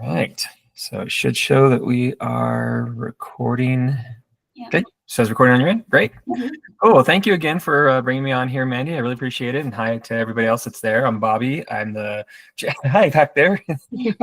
right. So it should show that we are recording. Yeah. Okay. Says recording on your end. Great. Mm-hmm. Oh, well, thank you again for bringing me on here, Mandy. I really appreciate it. And hi to everybody else that's there. I'm Bobby. I'm the hi back there, Chief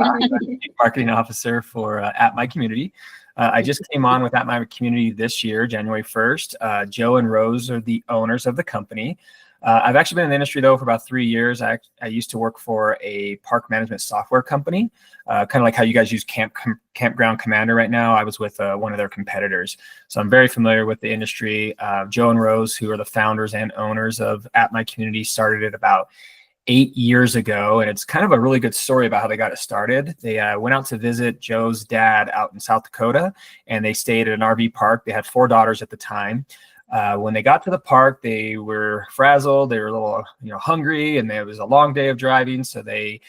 Marketing Officer for At My Community. I just came on with At My Community this year, January 1st. Joe and Rose are the owners of the company. I've actually been in the industry, though, for about 3 years. I used to work for a park management software company, kind of like how you guys use Campground Commander right now. I was with one of their competitors. So I'm very familiar with the industry. Joe and Rose, who are the founders and owners of At My Community, started it about 8 years ago. And it's kind of a really good story about how they got it started. They went out to visit Joe's dad out in South Dakota, and they stayed at an RV park. They had 4 daughters at the time. When they got to the park, they were frazzled. They were a little, hungry, and it was a long day of driving. So they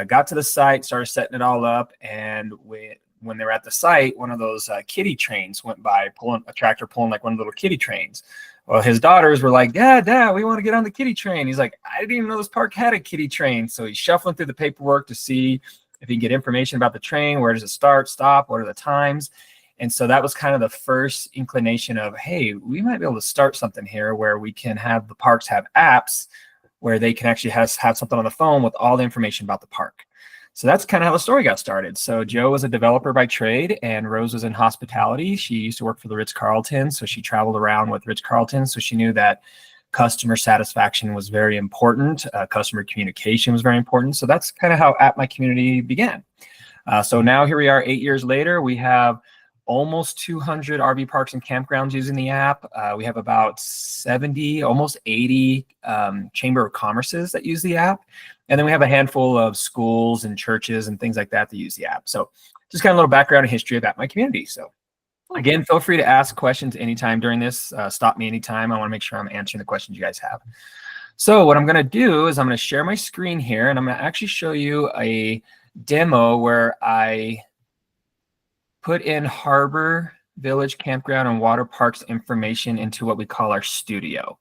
got to the site, started setting it all up. And when they were at the site, one of those kiddie trains went by, pulling a tractor, pulling like one of the little kiddie trains. Well, his daughters were like, Dad, we want to get on the kiddie train. He's like, I didn't even know this park had a kiddie train. So he's shuffling through the paperwork to see if he can get information about the train. Where does it start, stop? What are the times? And so that was kind of the first inclination of, hey, we might be able to start something here where we can have the parks have apps where they can actually have something on the phone with all the information about the park. So that's kind of how the story got started. So Joe was a developer by trade, and Rose was in hospitality. She used to work for the Ritz-Carlton, so she traveled around with Ritz-Carlton. So she knew that customer satisfaction was very important. Customer communication was very important. So that's kind of how At My Community began. So now here we are 8 years later. We have almost 200 RV parks and campgrounds using the app. We have about 70, almost 80 Chamber of Commerces that use the app. And then we have a handful of schools and churches and things like that use the app. So just kind of a little background and history of At My Community. So again, feel free to ask questions anytime during this. Stop me anytime. I want to make sure I'm answering the questions you guys have. So what I'm going to do is I'm going to share my screen here, and I'm going to actually show you a demo where I put in Harbor Village Campground and Water Parks information into what we call our studio.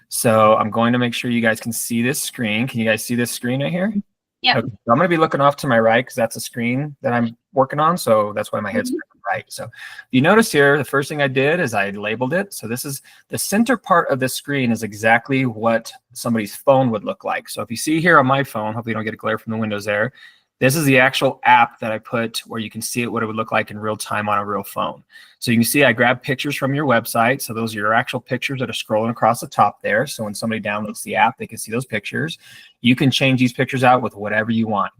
So I'm going to make sure you guys can see this screen. Can you guys see this screen right here? Yeah. Okay. So I'm going to be looking off to my right because that's a screen that I'm working on. So that's why my head's right. So you notice here, the first thing I did is I labeled it. So this is the center part of the screen is exactly what somebody's phone would look like. So if you see here on my phone, hopefully you don't get a glare from the windows there. This is the actual app that I put where you can see it, what it would look like in real time on a real phone. So you can see I grabbed pictures from your website. So those are your actual pictures that are scrolling across the top there. So when somebody downloads the app, they can see those pictures. You can change these pictures out with whatever you want.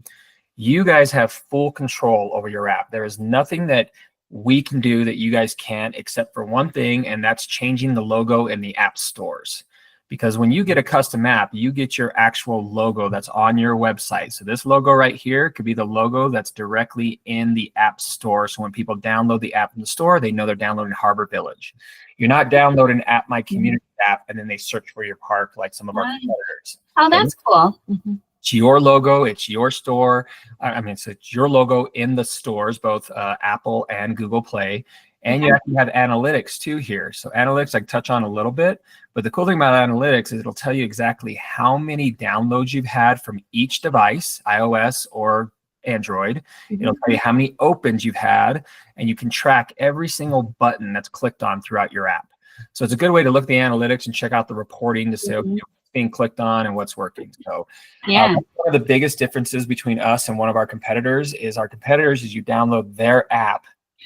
You guys have full control over your app. There is nothing that we can do that you guys can't, except for one thing, and that's changing the logo in the app stores. Because when you get a custom app, you get your actual logo that's on your website. So this logo right here could be the logo that's directly in the app store. So when people download the app in the store, they know they're downloading Harbor Village. You're not downloading At My Community app and then they search for your park like some of our competitors. Oh, that's cool. Mm-hmm. It's your logo. It's your store. It's your logo in the stores, both Apple and Google Play. And you actually have analytics too here. So analytics I can touch on a little bit, but the cool thing about analytics is it'll tell you exactly how many downloads you've had from each device, iOS or Android. It'll tell you how many opens you've had, and you can track every single button that's clicked on throughout your app. So it's a good way to look at the analytics and check out the reporting to say, okay, what's being clicked on and what's working. So one of the biggest differences between us and one of our competitors is you download their app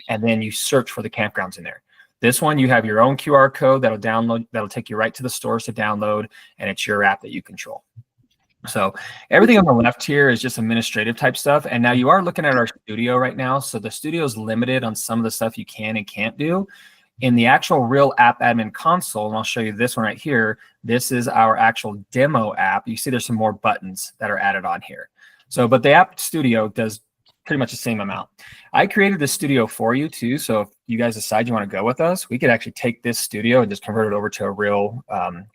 and then you search for the campgrounds in there. This one, you have your own QR code that'll take you right to the stores to download, and it's your app that you control. So everything on the left here is just administrative type stuff. And now you are looking at our studio right now. So the studio is limited on some of the stuff you can and can't do. In the actual real app admin console, and I'll show you this one right here, this is our actual demo app. You see there's some more buttons that are added on here. So, but the app studio does pretty much the same amount. I created the studio for you too. So if you guys decide you want to go with us, we could actually take this studio and just convert it over to a real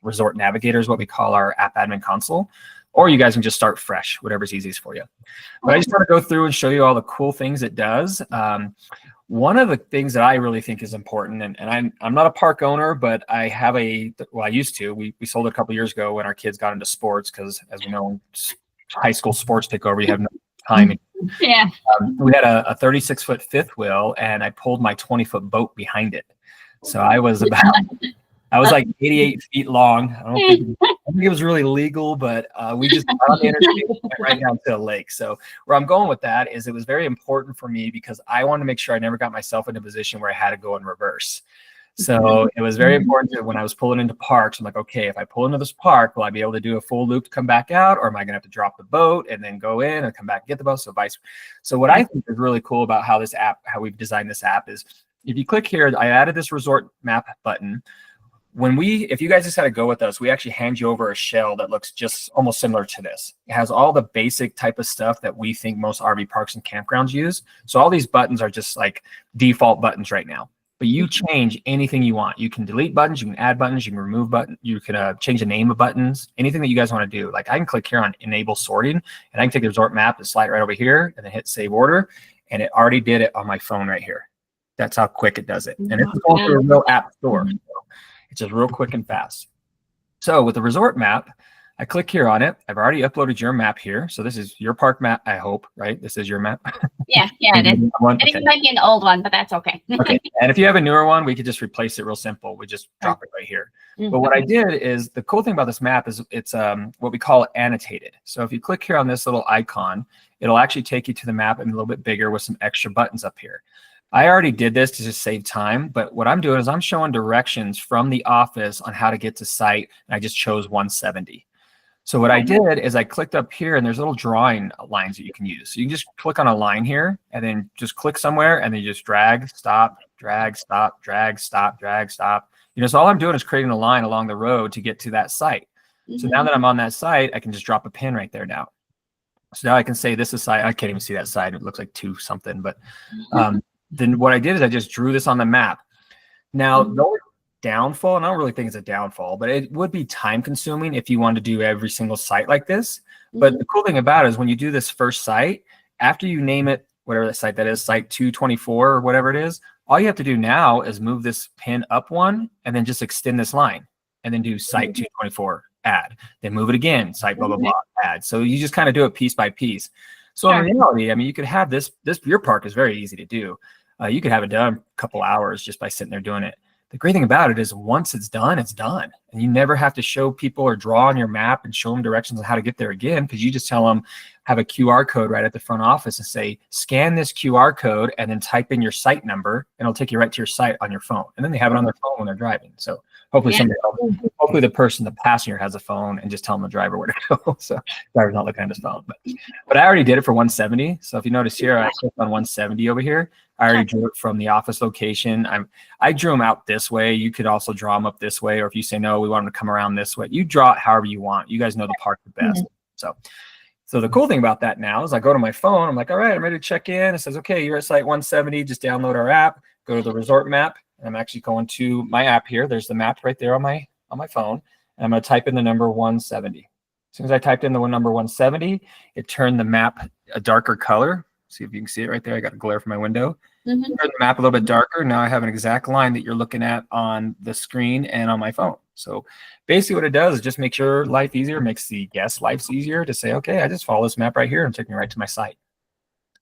resort navigator is what we call our app admin console. Or you guys can just start fresh, whatever's easiest for you. But I just want to go through and show you all the cool things it does. One of the things that I really think is important, and I'm not a park owner, but I have I used to. We sold it a couple years ago when our kids got into sports because, as we know, high school sports take over. You have no timing. Yeah. We had a 36-foot fifth wheel, and I pulled my 20-foot boat behind it. So I was like 88 feet long. I don't think it was really legal, but we just got on the interstate and went right down to a lake. So where I'm going with that is it was very important for me because I wanted to make sure I never got myself in a position where I had to go in reverse. So it was very important that when I was pulling into parks, I'm like, okay, if I pull into this park, will I be able to do a full loop to come back out, or am I going to have to drop the boat and then go in and come back and get the boat? So what I think is really cool about how we've designed this app is if you click here, I added this resort map button. If you guys just had to go with us, we actually hand you over a shell that looks just almost similar to this. It has all the basic type of stuff that we think most RV parks and campgrounds use. So all these buttons are just like default buttons right now. But you change anything you want. You can delete buttons, you can add buttons, you can remove buttons, you can change the name of buttons, anything that you guys want to do. Like I can click here on enable sorting, and I can take the resort map and slide right over here and then hit save order. And it already did it on my phone right here. That's how quick it does it. And it's going through a real app store. So it's just real quick and fast. So with the resort map, I click here on it. I've already uploaded your map here. So this is your park map, I hope, right? This is your map. Yeah, it is. I think it might be an old one, but that's okay. Okay. And if you have a newer one, we could just replace it real simple. We just drop it right here. But what I did is the cool thing about this map is it's what we call annotated. So if you click here on this little icon, it'll actually take you to the map and a little bit bigger with some extra buttons up here. I already did this to just save time, but what I'm doing is I'm showing directions from the office on how to get to site, and I just chose 170. So what I did is I clicked up here, and there's little drawing lines that you can use. So you can just click on a line here, and then just click somewhere, and then you just drag, stop, drag, stop, drag, stop, drag, stop. So all I'm doing is creating a line along the road to get to that site. So now that I'm on that site, I can just drop a pin right there now. So now I can say this is site. I can't even see that site. It looks like 2 something, but then what I did is I just drew this on the map. Now, the only downfall, and I don't really think it's a downfall, but it would be time consuming if you wanted to do every single site like this. But the cool thing about it is when you do this first site, after you name it, whatever that site that is, site 224 or whatever it is, all you have to do now is move this pin up one and then just extend this line and then do site 224, add, then move it again, site blah, blah, blah, add. So you just kind of do it piece by piece. So in reality, I mean, you could have this your park is very easy to do. You could have it done a couple hours just by sitting there doing it. The great thing about it is once it's done, and you never have to show people or draw on your map and show them directions on how to get there again, because you just tell them, have a QR code right at the front office and say, scan this QR code and then type in your site number, and it'll take you right to your site on your phone. And then they have it on their phone when they're driving. So hopefully hopefully the passenger has a phone and just tell them the driver where to go. So the driver's not looking at his phone. But I already did it for 170. So if you notice here, I clicked on 170 over here. I already drew it from the office location. I drew them out this way. You could also draw them up this way. Or if you say, no, we want them to come around this way, you draw it however you want. You guys know the park the best. So the cool thing about that now is I go to my phone. I'm like, all right, I'm ready to check in. It says, okay, you're at site 170. Just download our app. Go to the resort map. And I'm actually going to my app here. There's the map right there on my phone. And I'm going to type in the number 170. As soon as I typed in the number 170, it turned the map a darker color. See if you can see it right there. I got a glare from my window. Turn the map a little bit darker. Now I have an exact line that you're looking at on the screen and on my phone. So basically what it does is just makes your life easier, makes the guest lives easier to say, okay, I just follow this map right here and take me right to my site.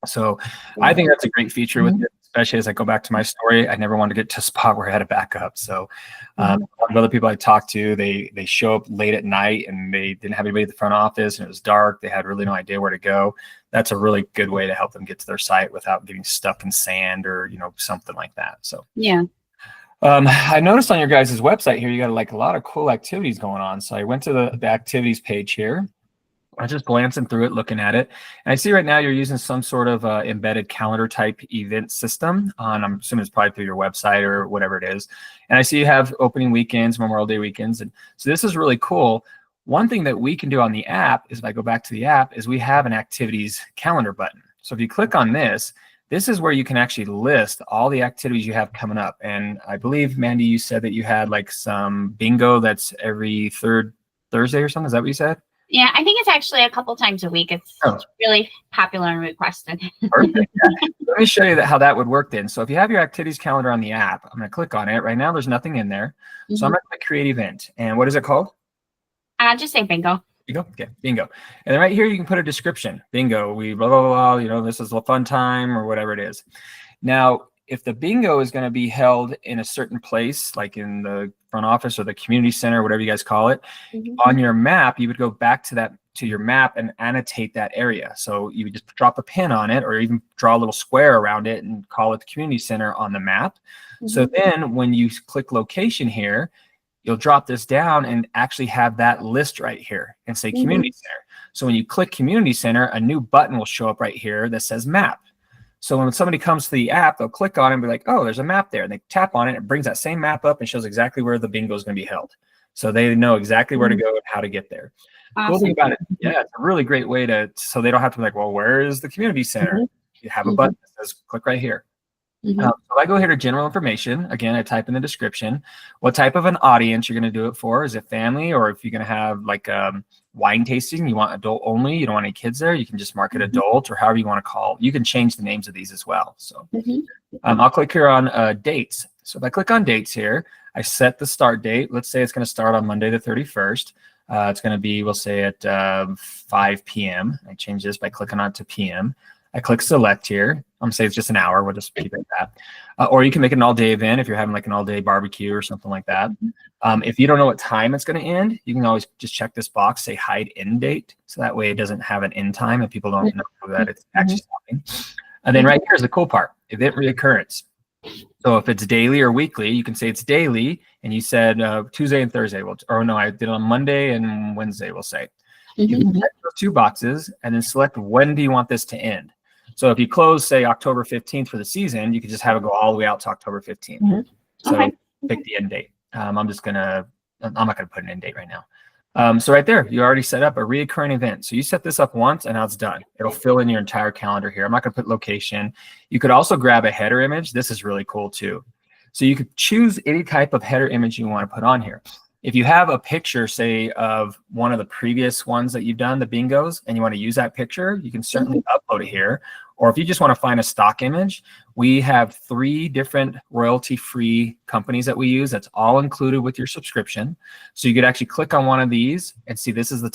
So I think that's a great feature with it, especially as I go back to my story. I never wanted to get to a spot where I had to back up. So other people I talked to, they show up late at night and they didn't have anybody at the front office and it was dark. They had really no idea where to go. That's a really good way to help them get to their site without getting stuck in sand or, something like that. So I noticed on your guys' website here, you got like a lot of cool activities going on. So I went to the activities page here. I was just glancing through it, looking at it. And I see right now you're using some sort of embedded calendar type event system. And I'm assuming it's probably through your website or whatever it is. And I see you have opening weekends, Memorial Day weekends. And so this is really cool. One thing that we can do on the app is if I go back to the app is we have an activities calendar button. So if you click on this is where you can actually list all the activities you have coming up. And I believe, Mandy, you said that you had like some bingo that's every third Thursday or something. Is that what you said? Yeah, I think it's actually a couple times a week. It's really popular and requested. Perfect. Yeah. Let me show you how that would work then. So if you have your activities calendar on the app, I'm going to click on it. Right now, there's nothing in there. So I'm going to click create event. And what is it called? Just say bingo. You go, okay, bingo. And then right here, you can put a description. Bingo, we blah, blah, blah, you know, this is a fun time or whatever it is. Now, if the bingo is going to be held in a certain place, like in the front office or the community center, whatever you guys call it, on your map, you would go back to your map and annotate that area. So you would just drop a pin on it or even draw a little square around it and call it the community center on the map. So then when you click location here, you'll drop this down and actually have that list right here and say community center. So when you click community center, a new button will show up right here that says map. So when somebody comes to the app, they'll click on it and be like, oh, there's a map there. And they tap on it, it brings that same map up and shows exactly where the bingo is going to be held. So they know exactly where to go and how to get there. Awesome. Cool thing about it, yeah, it's a really great way so they don't have to be like, well, where is the community center? You have a button that says click right here. So I go here to general information. Again, I type in the description. What type of an audience you're going to do it for? Is it family, or if you're going to have like wine tasting, you want adult only, you don't want any kids there, you can just mark it adult or however you want to call. You can change the names of these as well. So I'll click here on dates. So if I click on dates here, I set the start date. Let's say it's going to start on Monday the 31st. It's going to be, we'll say at 5 p.m. I change this by clicking on to p.m. I click select here. I'm going to say it's just an hour. We'll just keep it at that. Or you can make it an all-day event if you're having like an all-day barbecue or something like that. If you don't know what time it's going to end, you can always just check this box, say hide end date. So that way it doesn't have an end time and people don't know that it's actually stopping. And then right here is the cool part, event reoccurrence. So if it's daily or weekly, you can say it's daily, and you said Tuesday and Thursday. Or no, I did it on Monday and Wednesday, we'll say. You can check those two boxes and then select when do you want this to end. So if you close, say, October 15th for the season, you could just have it go all the way out to October 15th. So pick the end date. I'm not going to put an end date right now. So right there, you already set up a reoccurring event. So you set this up once and now it's done. It'll fill in your entire calendar here. I'm not going to put location. You could also grab a header image. This is really cool too. So you could choose any type of header image you want to put on here. If you have a picture, say, of one of the previous ones that you've done, the bingos, and you want to use that picture, you can certainly upload it here. Or if you just want to find a stock image, we have 3 different royalty-free companies that we use. That's all included with your subscription. So you could actually click on one of these and see this is the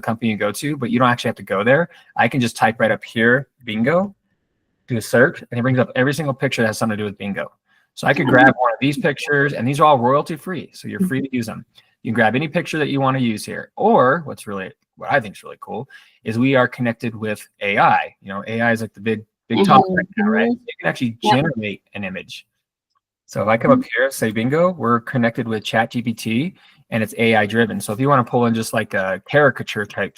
company you go to, but you don't actually have to go there. I can just type right up here, bingo, do a search, and it brings up every single picture that has something to do with bingo. So I could grab one of these pictures, and these are all royalty free, so you're free to use them. You can grab any picture that you want to use here. Or what I think is really cool is we are connected with AI. You know, AI is like the big topic right now, right? You can actually generate an image. So if I come up here, say bingo, we're connected with ChatGPT, and it's AI driven. So if you want to pull in just like a caricature type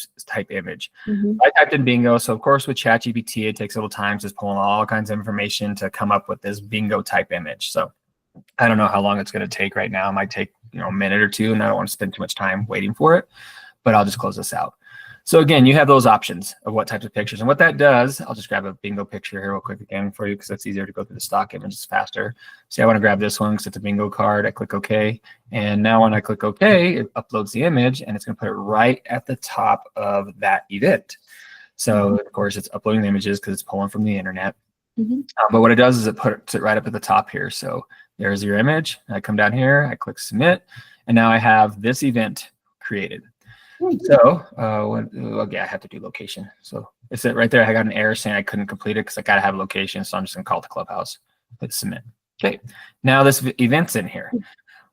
image, I typed in bingo. So of course with ChatGPT, it takes a little time just pulling all kinds of information to come up with this bingo type image. So I don't know how long it's going to take right now. It might take, a minute or two, and I don't want to spend too much time waiting for it, but I'll just close this out. So again, you have those options of what types of pictures. And what that does, I'll just grab a bingo picture here real quick again for you because that's easier to go through the stock images faster. See, I want to grab this one because it's a bingo card. I click OK. And now when I click OK, it uploads the image, and it's going to put it right at the top of that event. So, of course, it's uploading the images because it's pulling from the internet. But what it does is it puts it right up at the top here. So there's your image. I come down here, I click submit, and now I have this event created. So, I have to do location. So it's it right there. I got an error saying I couldn't complete it because I got to have a location. So I'm just going to call it the clubhouse. Hit submit. Okay. Now this event's in here.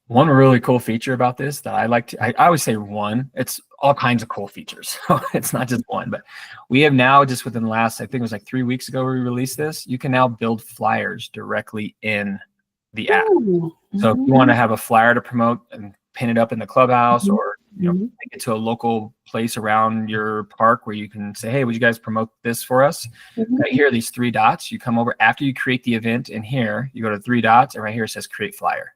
One really cool feature about this that I always say one, it's all kinds of cool features. So it's not just one, but we have now just within the last, I think it was like 3 weeks ago we released this, you can now build flyers directly in the app. So if you want to have a flyer to promote and pin it up in the clubhouse or take it to a local place around your park where you can say, hey, would you guys promote this for us? Right here, these 3 dots, you come over after you create the event in here, you go to 3 dots, and right here it says create flyer.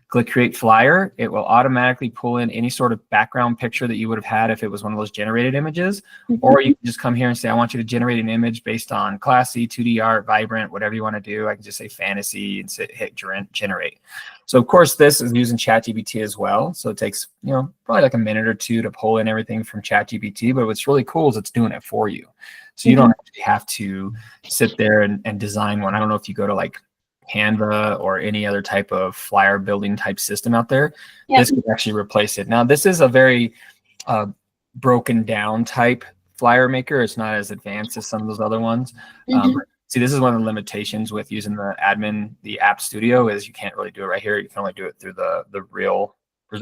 Click create flyer. It will automatically pull in any sort of background picture that you would have had if it was one of those generated images. Or you can just come here and say, I want you to generate an image based on classy, 2D art, vibrant, whatever you want to do. I can just say fantasy and hit generate. So of course, this is using ChatGPT as well. So it takes, probably like a minute or 2 to pull in everything from ChatGPT. But what's really cool is it's doing it for you. So you don't actually have to sit there and design one. I don't know if you go to like Canva or any other type of flyer building type system out there, this could actually replace it. Now, this is a very broken down type flyer maker. It's not as advanced as some of those other ones. See, this is one of the limitations with using the app studio is you can't really do it right here. You can only do it through the real.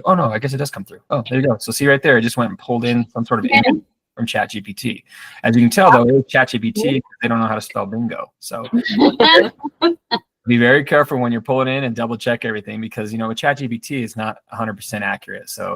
Oh no, I guess it does come through. Oh, there you go. So see right there, it just went and pulled in some sort of image from ChatGPT. As you can tell though, it's ChatGPT because they don't know how to spell bingo. So be very careful when you're pulling in and double check everything because, with ChatGPT, it's not 100% accurate. So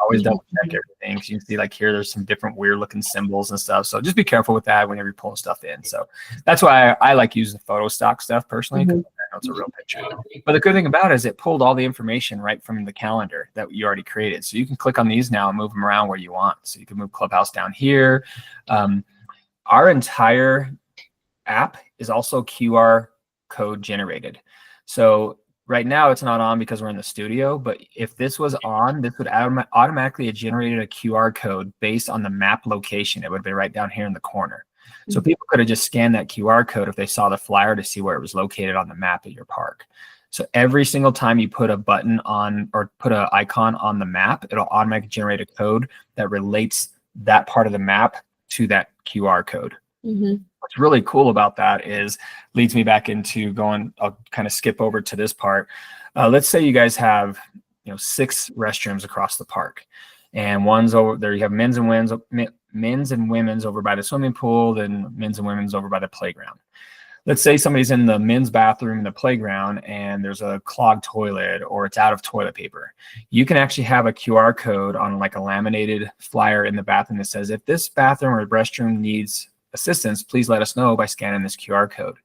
always double check everything. Because you can see like here, there's some different weird looking symbols and stuff. So just be careful with that whenever you're pulling stuff in. So that's why I like using the photo stock stuff personally, because I know it's a real picture. But the good thing about it is it pulled all the information right from the calendar that you already created. So you can click on these now and move them around where you want. So you can move Clubhouse down here. Our entire app is also QR code generated. So right now it's not on because we're in the studio, but if this was on, this would automatically have generated a QR code based on the map location. It would be right down here in the corner. So people could have just scanned that QR code if they saw the flyer to see where it was located on the map at your park. So every single time you put a button on or put an icon on the map, it'll automatically generate a code that relates that part of the map to that QR code. What's really cool about that is leads me back into going, I'll kind of skip over to this part. Let's say you guys have 6 restrooms across the park, and one's over there. You have men's and women's over by the swimming pool, then men's and women's over by the playground. Let's say somebody's in the men's bathroom in the playground and there's a clogged toilet or it's out of toilet paper. You can actually have a QR code on like a laminated flyer in the bathroom that says, if this bathroom or restroom needs assistance, please let us know by scanning this QR code.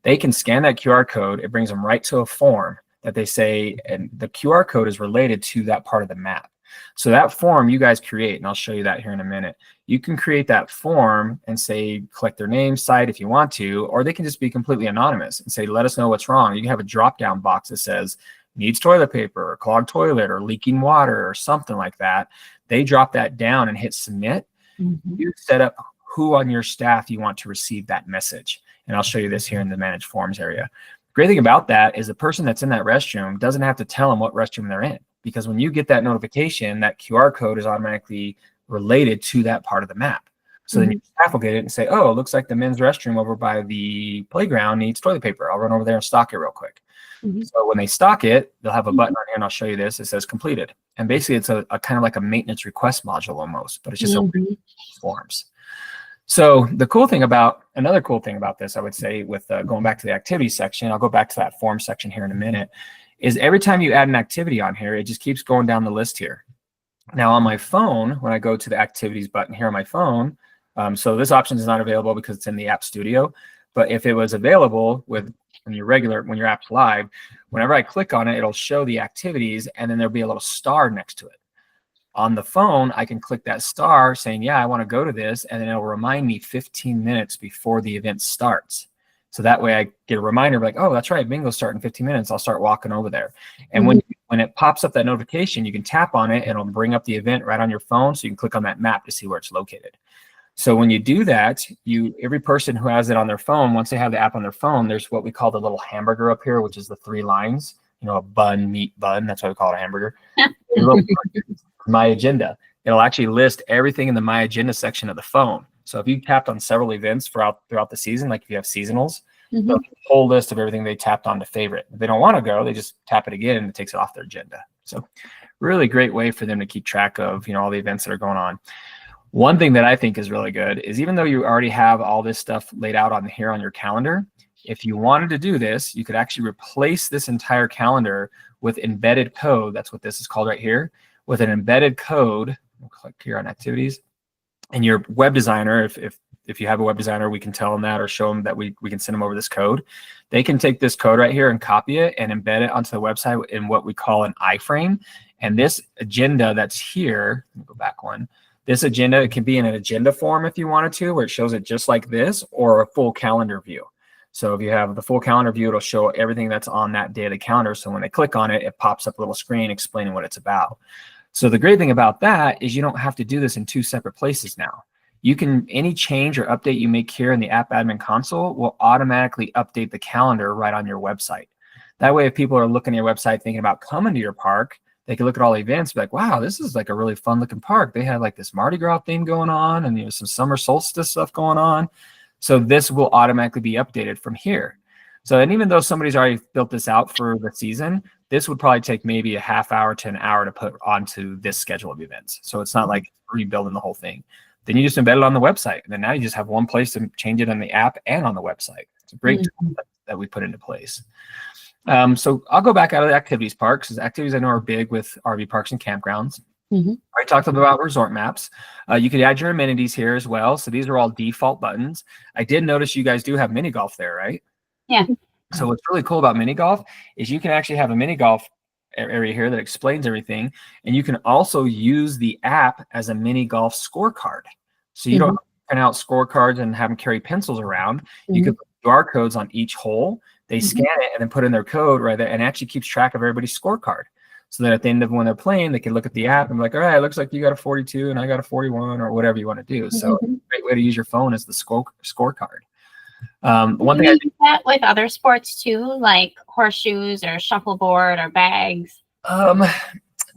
They can scan that QR code. It brings them right to a form that they say, and the QR code is related to that part of the map. So that form you guys create, and I'll show you that here in a minute. You can create that form and say, collect their name, site if you want to, or they can just be completely anonymous and say, let us know what's wrong. You can have a drop-down box that says, needs toilet paper, or clogged toilet, or leaking water, or something like that. They drop that down and hit submit. You set up who on your staff you want to receive that message. And I'll show you this here in the manage forms area. The great thing about that is the person that's in that restroom doesn't have to tell them what restroom they're in, because when you get that notification, that QR code is automatically related to that part of the map. So then your staff will get it and say, oh, it looks like the men's restroom over by the playground needs toilet paper. I'll run over there and stock it real quick. So when they stock it, they'll have a button on here, and I'll show you this. It says completed. And basically it's a kind of like a maintenance request module almost, but it's just a forms. So another cool thing about this, I would say, with going back to the activity section, I'll go back to that form section here in a minute, is every time you add an activity on here, it just keeps going down the list here. Now on my phone, when I go to the activities button here on my phone, so this option is not available because it's in the app studio, but if it was available when your app's live, whenever I click on it, it'll show the activities, and then there'll be a little star next to it. On the phone, I can click that star saying, yeah, I want to go to this, and then it'll remind me 15 minutes before the event starts. So that way I get a reminder like, oh, that's right, bingo's starting in 15 minutes. I'll start walking over there. And when it pops up that notification, you can tap on it and it'll bring up the event right on your phone. So you can click on that map to see where it's located. So when you do that, every person who has it on their phone, once they have the app on their phone, there's what we call the little hamburger up here, which is the 3 lines, a bun, meat bun. That's why we call it a hamburger. My agenda. It'll actually list everything in the My Agenda section of the phone. So if you tapped on several events throughout the season, like if you have seasonals, they'll have a whole list of everything they tapped on to favorite. If they don't want to go, they just tap it again and it takes it off their agenda. So really great way for them to keep track of, all the events that are going on. One thing that I think is really good is even though you already have all this stuff laid out on here on your calendar, if you wanted to do this, you could actually replace this entire calendar with embedded code. That's what this is called right here. With an embedded code, we'll click here on activities, and your web designer, if you have a web designer, we can tell them that or show them that we can send them over this code. They can take this code right here and copy it and embed it onto the website in what we call an iframe. And this agenda that's here, let me go back one. This agenda, it can be in an agenda form if you wanted to, where it shows it just like this, or a full calendar view. So if you have the full calendar view, it'll show everything that's on that day of the calendar. So when they click on it, it pops up a little screen explaining what it's about. So the great thing about that is you don't have to do this in 2 separate places now. You can, any change or update you make here in the app admin console will automatically update the calendar right on your website. That way, if people are looking at your website thinking about coming to your park, They could look at all the events, be like, wow, this is like a really fun looking park. They had like this Mardi Gras theme going on, and some summer solstice stuff going on. So this will automatically be updated from here. So, and even though somebody's already built this out for the season, this would probably take maybe a half hour to an hour to put onto this schedule of events. So it's not like rebuilding the whole thing. Then you just embed it on the website. And then now you just have one place to change it on the app and on the website. It's a great tool that we put into place. So I'll go back out of the activities part, because activities I know are big with RV parks and campgrounds. I talked about resort maps. You could add your amenities here as well. So these are all default buttons. I did notice you guys do have mini golf there, right? Yeah. So what's really cool about mini golf is you can actually have a mini golf area here that explains everything. And you can also use the app as a mini golf scorecard. So you don't print out scorecards and have them carry pencils around. You can put QR codes on each hole. They scan it and then put in their code right there, and actually keeps track of everybody's scorecard. So that at the end of when they're playing, they can look at the app and be like, all right, it looks like you got a 42 and I got a 41, or whatever you want to do. So a great way to use your phone is the scorecard. One thing I do that with other sports too, like horseshoes or shuffleboard or bags.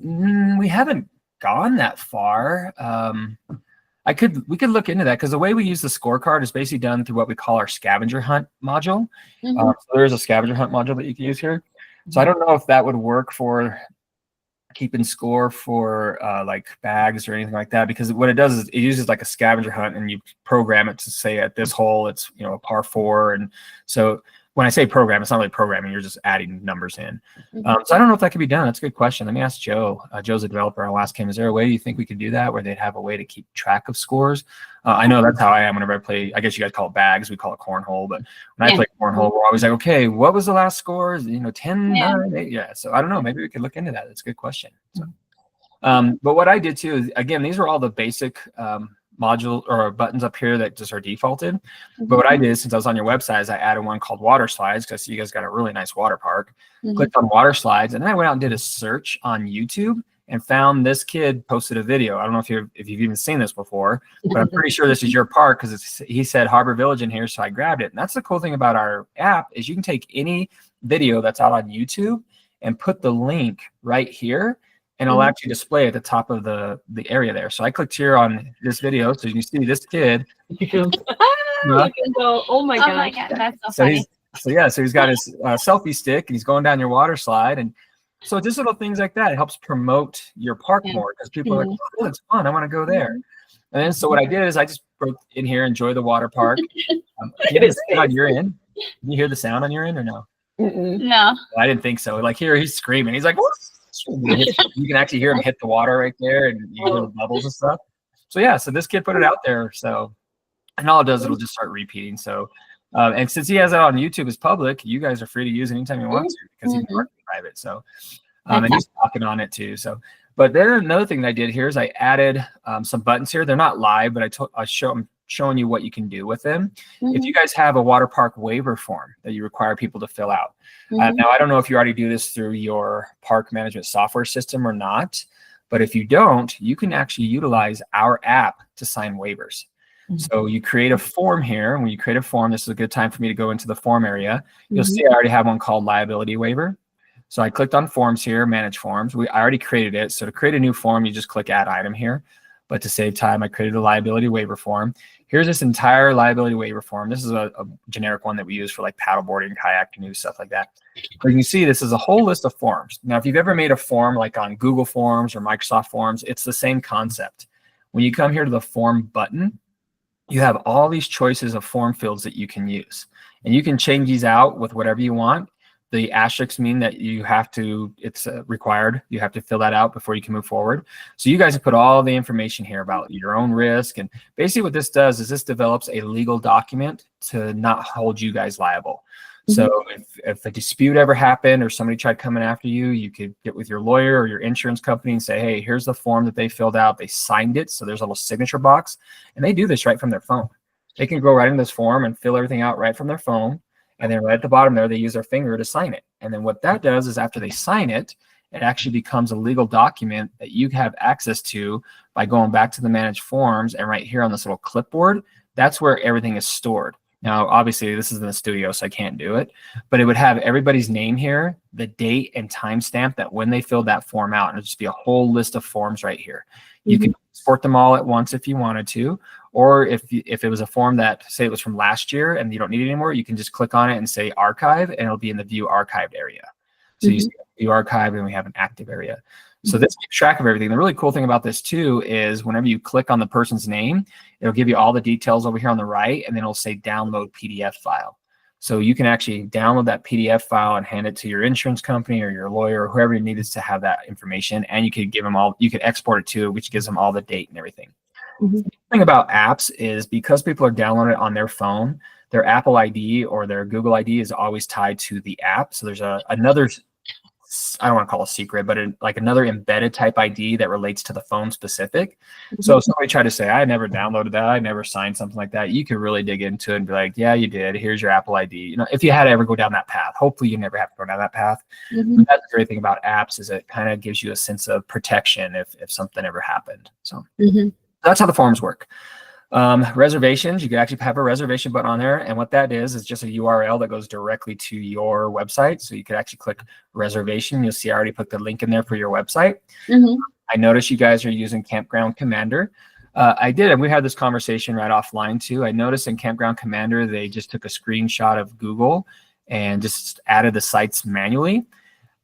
We haven't gone that far. We could look into that, because the way we use the scorecard is basically done through what we call our scavenger hunt module. So there's a scavenger hunt module that you can use here. So I don't know if that would work for keeping score for like bags or anything like that, because what it does is it uses like a scavenger hunt, and you program it to say at this hole it's a par 4, and so when I say program, it's not really programming, you're just adding numbers in. So I don't know if that could be done. That's a good question. Let me ask Joe. Joe's a developer. I'll ask him, is there a way you think we could do that, where they'd have a way to keep track of scores? I know that's how I am whenever I play. I guess you guys call it bags, we call it cornhole, but when I play cornhole, we're always like, okay, what was the last score? 10, 9, 8. Yeah, so I don't know, maybe we could look into that. That's a good question. So, but what I did too is, again, these are all the basic module or buttons up here that just are defaulted. But what I did, since I was on your website, is I added one called water slides, because I see you guys got a really nice water park. Clicked on water slides, and then I went out and did a search on YouTube and found this kid posted a video. I don't know if you've even seen this before, but I'm pretty sure this is your park, because he said Harbor Village in here, so I grabbed it. And that's the cool thing about our app, is you can take any video that's out on YouTube and put the link right here, and it'll actually display at the top of the area there. So I clicked here on this video, so you can see this kid. You can go, oh my god, that's so funny. He's got his selfie stick, and he's going down your water slide, and so just little things like that, it helps promote your park more, because people are like, oh, that's fun, I want to go there. And then so what I did is I just wrote in here, enjoy the water park. Can you hear the sound on your end? Can you hear the sound on your end or no? No. I didn't think so. Like here, he's screaming. He's like, what? You can actually hear him hit the water right there, and you hear the bubbles and stuff. So yeah, so this kid put it out there. So, and all it does, it'll just start repeating. So, and since he has it on YouTube as public, you guys are free to use anytime you want to, because he's private. So, and he's talking on it too. So, but then another thing that I did here is I added some buttons here. They're not live, but I'm showing you what you can do with them. If you guys have a water park waiver form that you require people to fill out. Now, I don't know if you already do this through your park management software system or not, but if you don't, you can actually utilize our app to sign waivers. So you create a form here. When you create a form, this is a good time for me to go into the form area. You'll see I already have one called liability waiver. So I clicked on forms here, manage forms. I already created it. So to create a new form, you just click add item here. But to save time, I created a liability waiver form. Here's this entire liability waiver form. This is a generic one that we use for like paddleboarding, kayak canoe, stuff like that. But you can see this is a whole list of forms. Now, if you've ever made a form like on Google Forms or Microsoft Forms, it's the same concept. When you come here to the form button, you have all these choices of form fields that you can use. And you can change these out with whatever you want. The asterisks mean that you have to, it's required. You have to fill that out before you can move forward. So you guys have put all the information here about your own risk. And basically what this does is this develops a legal document to not hold you guys liable. So if a dispute ever happened or somebody tried coming after you, you could get with your lawyer or your insurance company and say, hey, here's the form that they filled out. They signed it. So there's a little signature box. And they do this right from their phone. They can go right in this form and fill everything out right from their phone. And then right at the bottom there, they use their finger to sign it. And then what that does is after they sign it, it actually becomes a legal document that you have access to by going back to the manage forms. And right here on this little clipboard, that's where everything is stored. Now, obviously, this is in the studio, so I can't do it, but it would have everybody's name here, the date and timestamp that when they filled that form out, and it'd just be a whole list of forms right here. You can export them all at once if you wanted to, or if it was a form that, say it was from last year and you don't need it anymore, you can just click on it and say archive, and it'll be in the view archived area. So you see view archived, and we have an active area. So this keeps track of everything. The really cool thing about this too is whenever you click on the person's name, it'll give you all the details over here on the right, and then it'll say download PDF file. So you can actually download that PDF file and hand it to your insurance company or your lawyer or whoever needs to have that information. And you could give them all, you could export it to, which gives them all the date and everything. The thing about apps is because people are downloading it on their phone, their Apple ID or their Google ID is always tied to the app. So there's another, I don't want to call it a secret, but like another embedded type ID that relates to the phone specific. So if somebody tried to say, I never downloaded that, I never signed something like that, you could really dig into it and be like, yeah, you did. Here's your Apple ID. You know, if you had to ever go down that path, hopefully you never have to go down that path. But that's the great thing about apps is it kind of gives you a sense of protection if something ever happened. So that's how the forms work. Reservations, you can actually have a reservation button on there, and what that is just a URL that goes directly to your website. So you could actually click reservation. You'll see I already put the link in there for your website. I noticed you guys are using Campground Commander. I did, and we had this conversation right offline too. I noticed in Campground Commander they just took a screenshot of Google and just added the sites manually.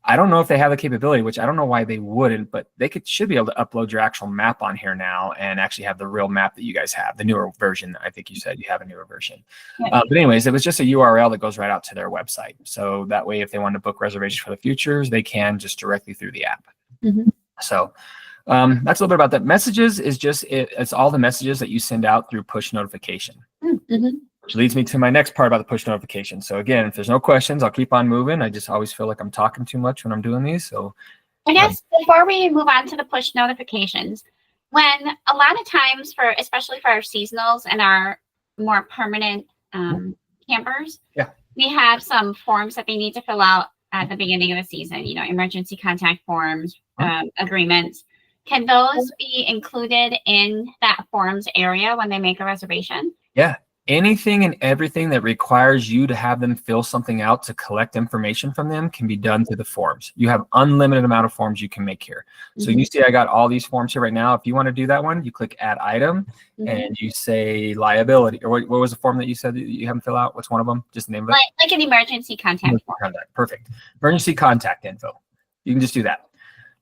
I don't know if they have the capability, which I don't know why they wouldn't, but they should be able to upload your actual map on here now and actually have the real map that you guys have, the newer version. I think you said you have a newer version. But anyways, it was just a URL that goes right out to their website. So that way, if they want to book reservations for the futures, they can just directly through the app. So that's a little bit about that. Messages is just, it's all the messages that you send out through push notification. Which leads me to my next part about the push notification. So again, if there's no questions, I'll keep on moving. I just always feel like I'm talking too much when I'm doing these. So I guess before we move on to the push notifications, when a lot of times especially for our seasonals and our more permanent campers, we have some forms that they need to fill out at the beginning of the season, you know, emergency contact forms, agreements. Can those be included in that forms area when they make a reservation? Yeah. Anything and everything that requires you to have them fill something out to collect information from them can be done through the forms. You have unlimited amount of forms you can make here. So you see I got all these forms here right now. If you want to do that one, you click add item and you say liability. Or what was the form that you said that you haven't fill out? What's one of them? Just the name of it? Like an emergency contact form. Perfect. Emergency contact info. You can just do that.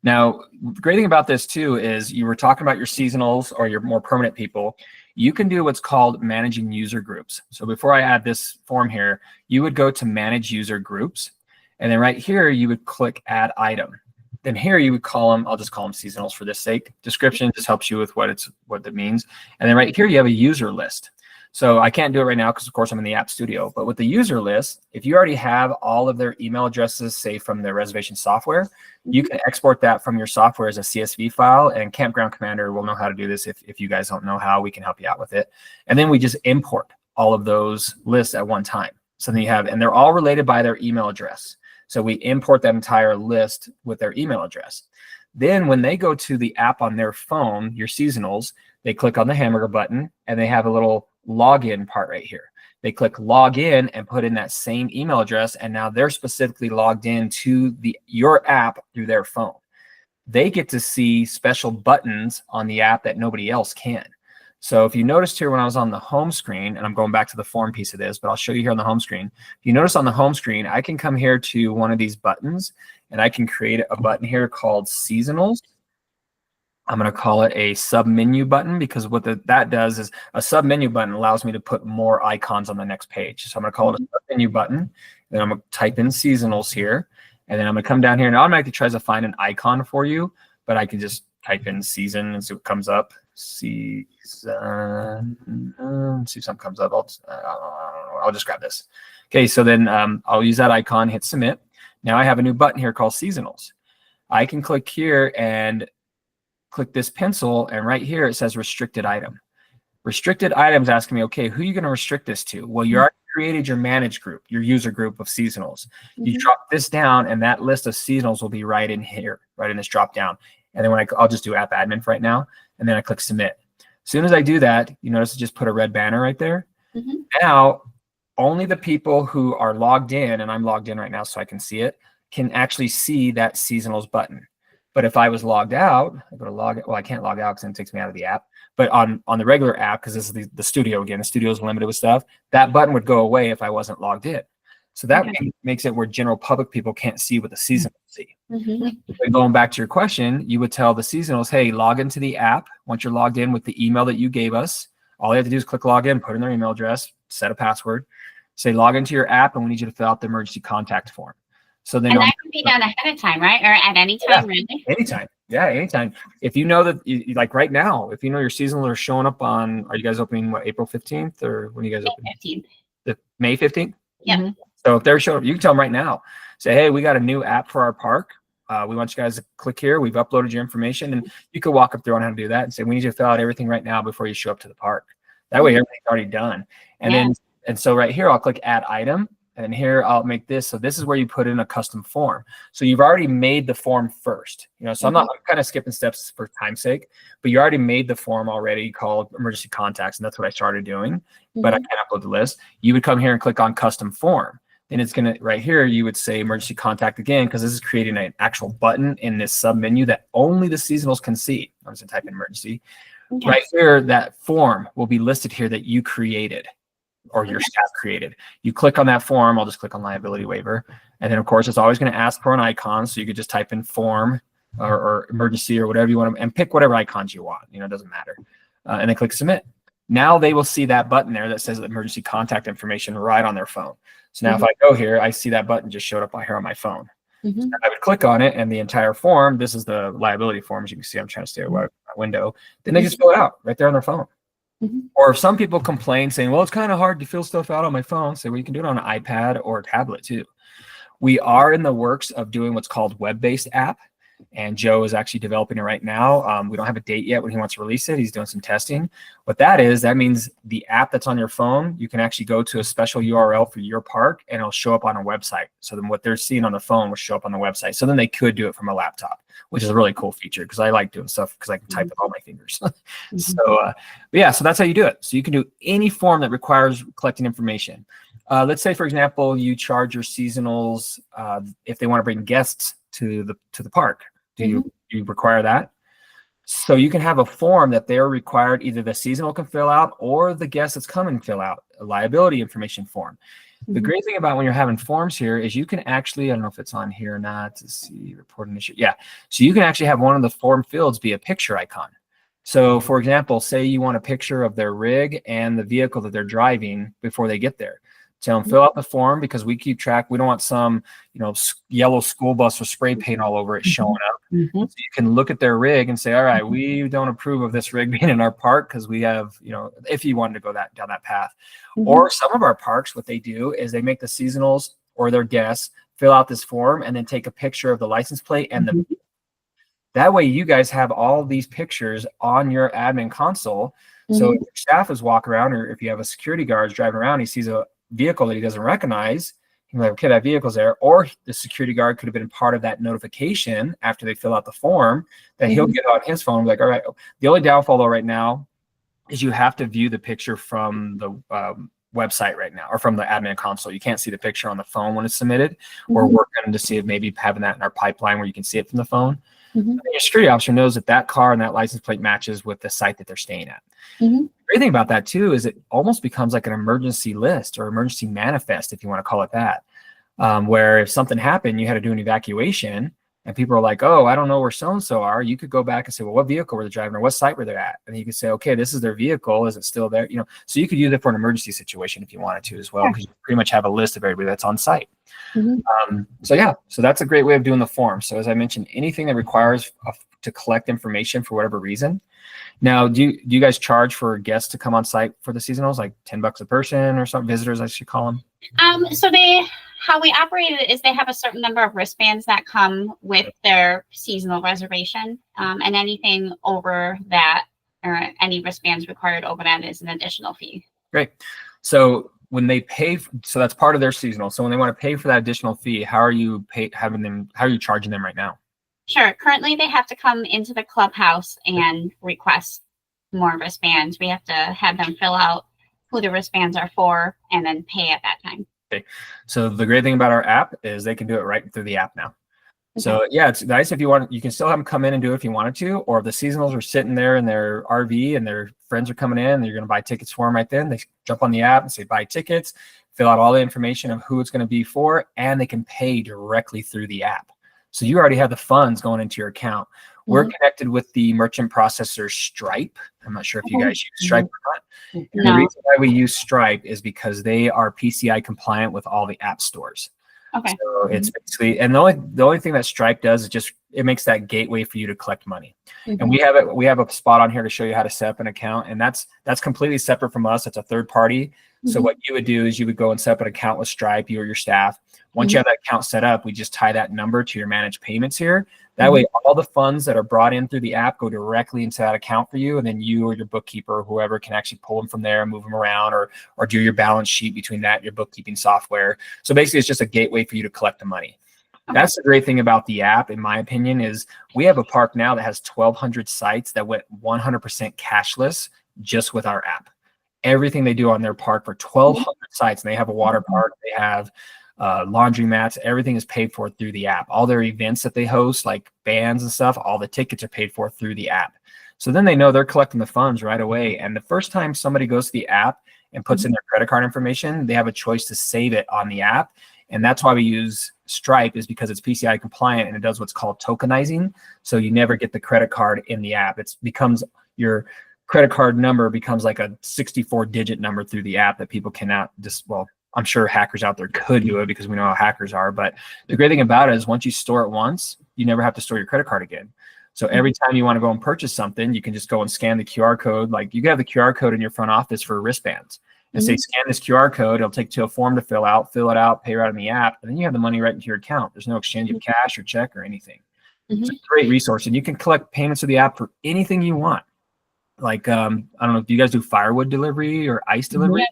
Now, the great thing about this too is you were talking about your seasonals or your more permanent people. You can do what's called managing user groups. So before I add this form here, you would go to manage user groups. And then right here, you would click add item. Then here you would call them, I'll just call them seasonals for this sake. Description just helps you with what it means. And then right here, you have a user list. So I can't do it right now because of course I'm in the app studio, but with the user list, if you already have all of their email addresses, say from their reservation software, you can export that from your software as a CSV file, and Campground Commander will know how to do this. If you guys don't know how, we can help you out with it. And then we just import all of those lists at one time. So then you have, and they're all related by their email address. So we import that entire list with their email address. Then when they go to the app on their phone, your seasonals, they click on the hamburger button and they have a little login part right here. They click log in and put in that same email address, and now they're specifically logged in to your app through their phone. They get to see special buttons on the app that nobody else can. So if you noticed here when I was on the home screen, and I'm going back to the form piece of this, but I'll show you here on the home screen. If you notice on the home screen, I can come here to one of these buttons and I can create a button here called seasonals. I'm going to call it a sub-menu button because what that does is a sub-menu button allows me to put more icons on the next page. So I'm going to call it a sub-menu button. Then I'm going to type in seasonals here. And then I'm going to come down here and automatically tries to find an icon for you. But I can just type in season and see what comes up. Season. See if something comes up. I'll just grab this. Okay, so then I'll use that icon, hit submit. Now I have a new button here called seasonals. I can click here and click this pencil, and right here it says restricted item. Restricted items asking me, okay, who are you going to restrict this to? Well, you already created your managed group, your user group of seasonals. You drop this down and that list of seasonals will be right in here, right in this drop down. And then I'll just do app admin for right now, and then I click submit. As soon as I do that, you notice it just put a red banner right there. Now only the people who are logged in, and I'm logged in right now so I can see it, can actually see that seasonals button. But if I was logged out, I go to log, well, I can't log out because it takes me out of the app. But on the regular app, because this is the studio again, the studio is limited with stuff, that button would go away if I wasn't logged in. So that makes it where general public people can't see what the seasonals see. But going back to your question, you would tell the seasonals, hey, log into the app. Once you're logged in with the email that you gave us, all they have to do is click log in, put in their email address, set a password, say log into your app, and we need you to fill out the emergency contact form. So then, and that can be done ahead of time, right? Or at any time, really? Anytime. Yeah, anytime. If you know that, like right now, if you know your seasonals are showing up on, are you guys opening what, April 15th, or when are you guys opening? 15th. The May 15th? Yeah. So if they're showing up, you can tell them right now. Say, hey, we got a new app for our park. We want you guys to click here. We've uploaded your information, and you could walk up through on how to do that and say, we need you to fill out everything right now before you show up to the park. That way, everything's already done. And so right here, I'll click add item. And here I'll make this. So this is where you put in a custom form. So you've already made the form first, so I'm kind of skipping steps for time's sake, but you already made the form already called emergency contacts. And that's what I started doing, but I can't upload the list. You would come here and click on custom form. And it's going to, right here, you would say emergency contact again, because this is creating an actual button in this sub menu that only the seasonals can see. I'm just going to type in emergency. Right here, that form will be listed here that you created, or your staff created. You click on that form. I'll just click on liability waiver. And then of course, it's always going to ask for an icon. So you could just type in form or emergency or whatever you want to, and pick whatever icons you want, it doesn't matter. And then click submit. Now they will see that button there that says emergency contact information right on their phone. So now if I go here, I see that button just showed up here on my phone. So I would click on it, and the entire form, this is the liability form. As you can see, I'm trying to stay away from my window. Then they just fill it out right there on their phone. Or if some people complain saying, well, it's kind of hard to fill stuff out on my phone, so we can do it on an iPad or a tablet too. We are in the works of doing what's called web-based app, and Joe is actually developing it right now. We don't have a date yet when he wants to release it. He's doing some testing. What that is, that means the app that's on your phone, you can actually go to a special URL for your park, and it'll show up on a website. So then what they're seeing on the phone will show up on the website. So then they could do it from a laptop, which is a really cool feature, because I like doing stuff because I can type with all my fingers. So that's how you do it. So you can do any form that requires collecting information. Let's say, for example, you charge your seasonals if they want to bring guests to the park. Do you require that? So you can have a form that they're required, either the seasonal can fill out or the guest that's coming fill out, a liability information form. The great thing about when you're having forms here is you can actually, I don't know if it's on here or not, to see report an issue. Yeah. So you can actually have one of the form fields be a picture icon. So for example, say you want a picture of their rig and the vehicle that they're driving before they get there. Tell them fill out the form, because we keep track. We don't want some, yellow school bus with spray paint all over it showing up. So you can look at their rig and say, all right, we don't approve of this rig being in our park, because we have, if you wanted to go down that path. Or some of our parks, what they do is they make the seasonals or their guests fill out this form and then take a picture of the license plate and that way you guys have all these pictures on your admin console. So if your staff is walking around, or if you have a security guard driving around, he sees a vehicle that he doesn't recognize, he's like, okay, that vehicle's there. Or the security guard could have been part of that notification after they fill out the form, that he'll get on his phone and be like, all right. The only downfall though right now is you have to view the picture from the website right now, or from the admin console. You can't see the picture on the phone when it's submitted. We're working to see if maybe having that in our pipeline where you can see it from the phone. Your security officer knows that car and that license plate matches with the site that they're staying at. The great thing about that too is it almost becomes like an emergency list or emergency manifest, if you want to call it that, where if something happened, you had to do an evacuation, and people are like, oh, I don't know where so-and-so are. You could go back and say, well, what vehicle were they driving, or what site were they at? And you could say, okay, this is their vehicle. Is it still there? So you could use it for an emergency situation if you wanted to as well, because you pretty much have a list of everybody that's on site. So that's a great way of doing the form. So as I mentioned, anything that requires to collect information for whatever reason. Now, do you guys charge for guests to come on site for the seasonals, like $10 a person or something? Visitors, I should call them. So how we operate it is they have a certain number of wristbands that come with their seasonal reservation, and anything over that, or any wristbands required over that, is an additional fee. Great. So when they pay, so that's part of their seasonal. So when they want to pay for that additional fee, how are you charging them right now? Sure. Currently, they have to come into the clubhouse and request more wristbands. We have to have them fill out who the wristbands are for, and then pay at that time. Okay. So the great thing about our app is they can do it right through the app now. So yeah, it's nice if you want. You can still have them come in and do it if you wanted to, or if the seasonals are sitting there in their RV and their friends are coming in, and you're going to buy tickets for them right then. They jump on the app and say buy tickets, fill out all the information of who it's going to be for, and they can pay directly through the app. So you already have the funds going into your account. We're connected with the merchant processor Stripe. I'm not sure if you guys use Stripe or not. And the reason why we use Stripe is because they are PCI compliant with all the app stores. Okay. So it's basically, and the only thing that Stripe does is just it makes that gateway for you to collect money. And we have a spot on here to show you how to set up an account, and that's completely separate from us. It's a third party. So what you would do is you would go and set up an account with Stripe, you or your staff. Once you have that account set up, we just tie that number to your managed payments here. That way, all the funds that are brought in through the app go directly into that account for you, and then you or your bookkeeper or whoever can actually pull them from there and move them around, or do your balance sheet between that and your bookkeeping software. So basically, it's just a gateway for you to collect the money. That's the great thing about the app, in my opinion, is we have a park now that has 1,200 sites that went 100% cashless just with our app. Everything they do on their park for 1,200 sites, and they have a water park, they have laundry mats, everything is paid for through the app. All their events that they host, like bands and stuff, all the tickets are paid for through the app. So then they know they're collecting the funds right away. And the first time somebody goes to the app and puts in their credit card information, they have a choice to save it on the app. And that's why we use Stripe, is because it's PCI compliant and it does what's called tokenizing. So you never get the credit card in the app. It becomes your credit card number becomes like a 64-digit number through the app that people cannot just, well, I'm sure hackers out there could do it because we know how hackers are. But the great thing about it is once you store it once, you never have to store your credit card again. So every time you want to go and purchase something, you can just go and scan the QR code. Like you can have the QR code in your front office for wristbands and say, scan this QR code. It'll take you to a form to fill it out, pay right in the app. And then you have the money right into your account. There's no exchange of cash or check or anything. It's a great resource. And you can collect payments through the app for anything you want. Like, I don't know, do you guys do firewood delivery or ice delivery?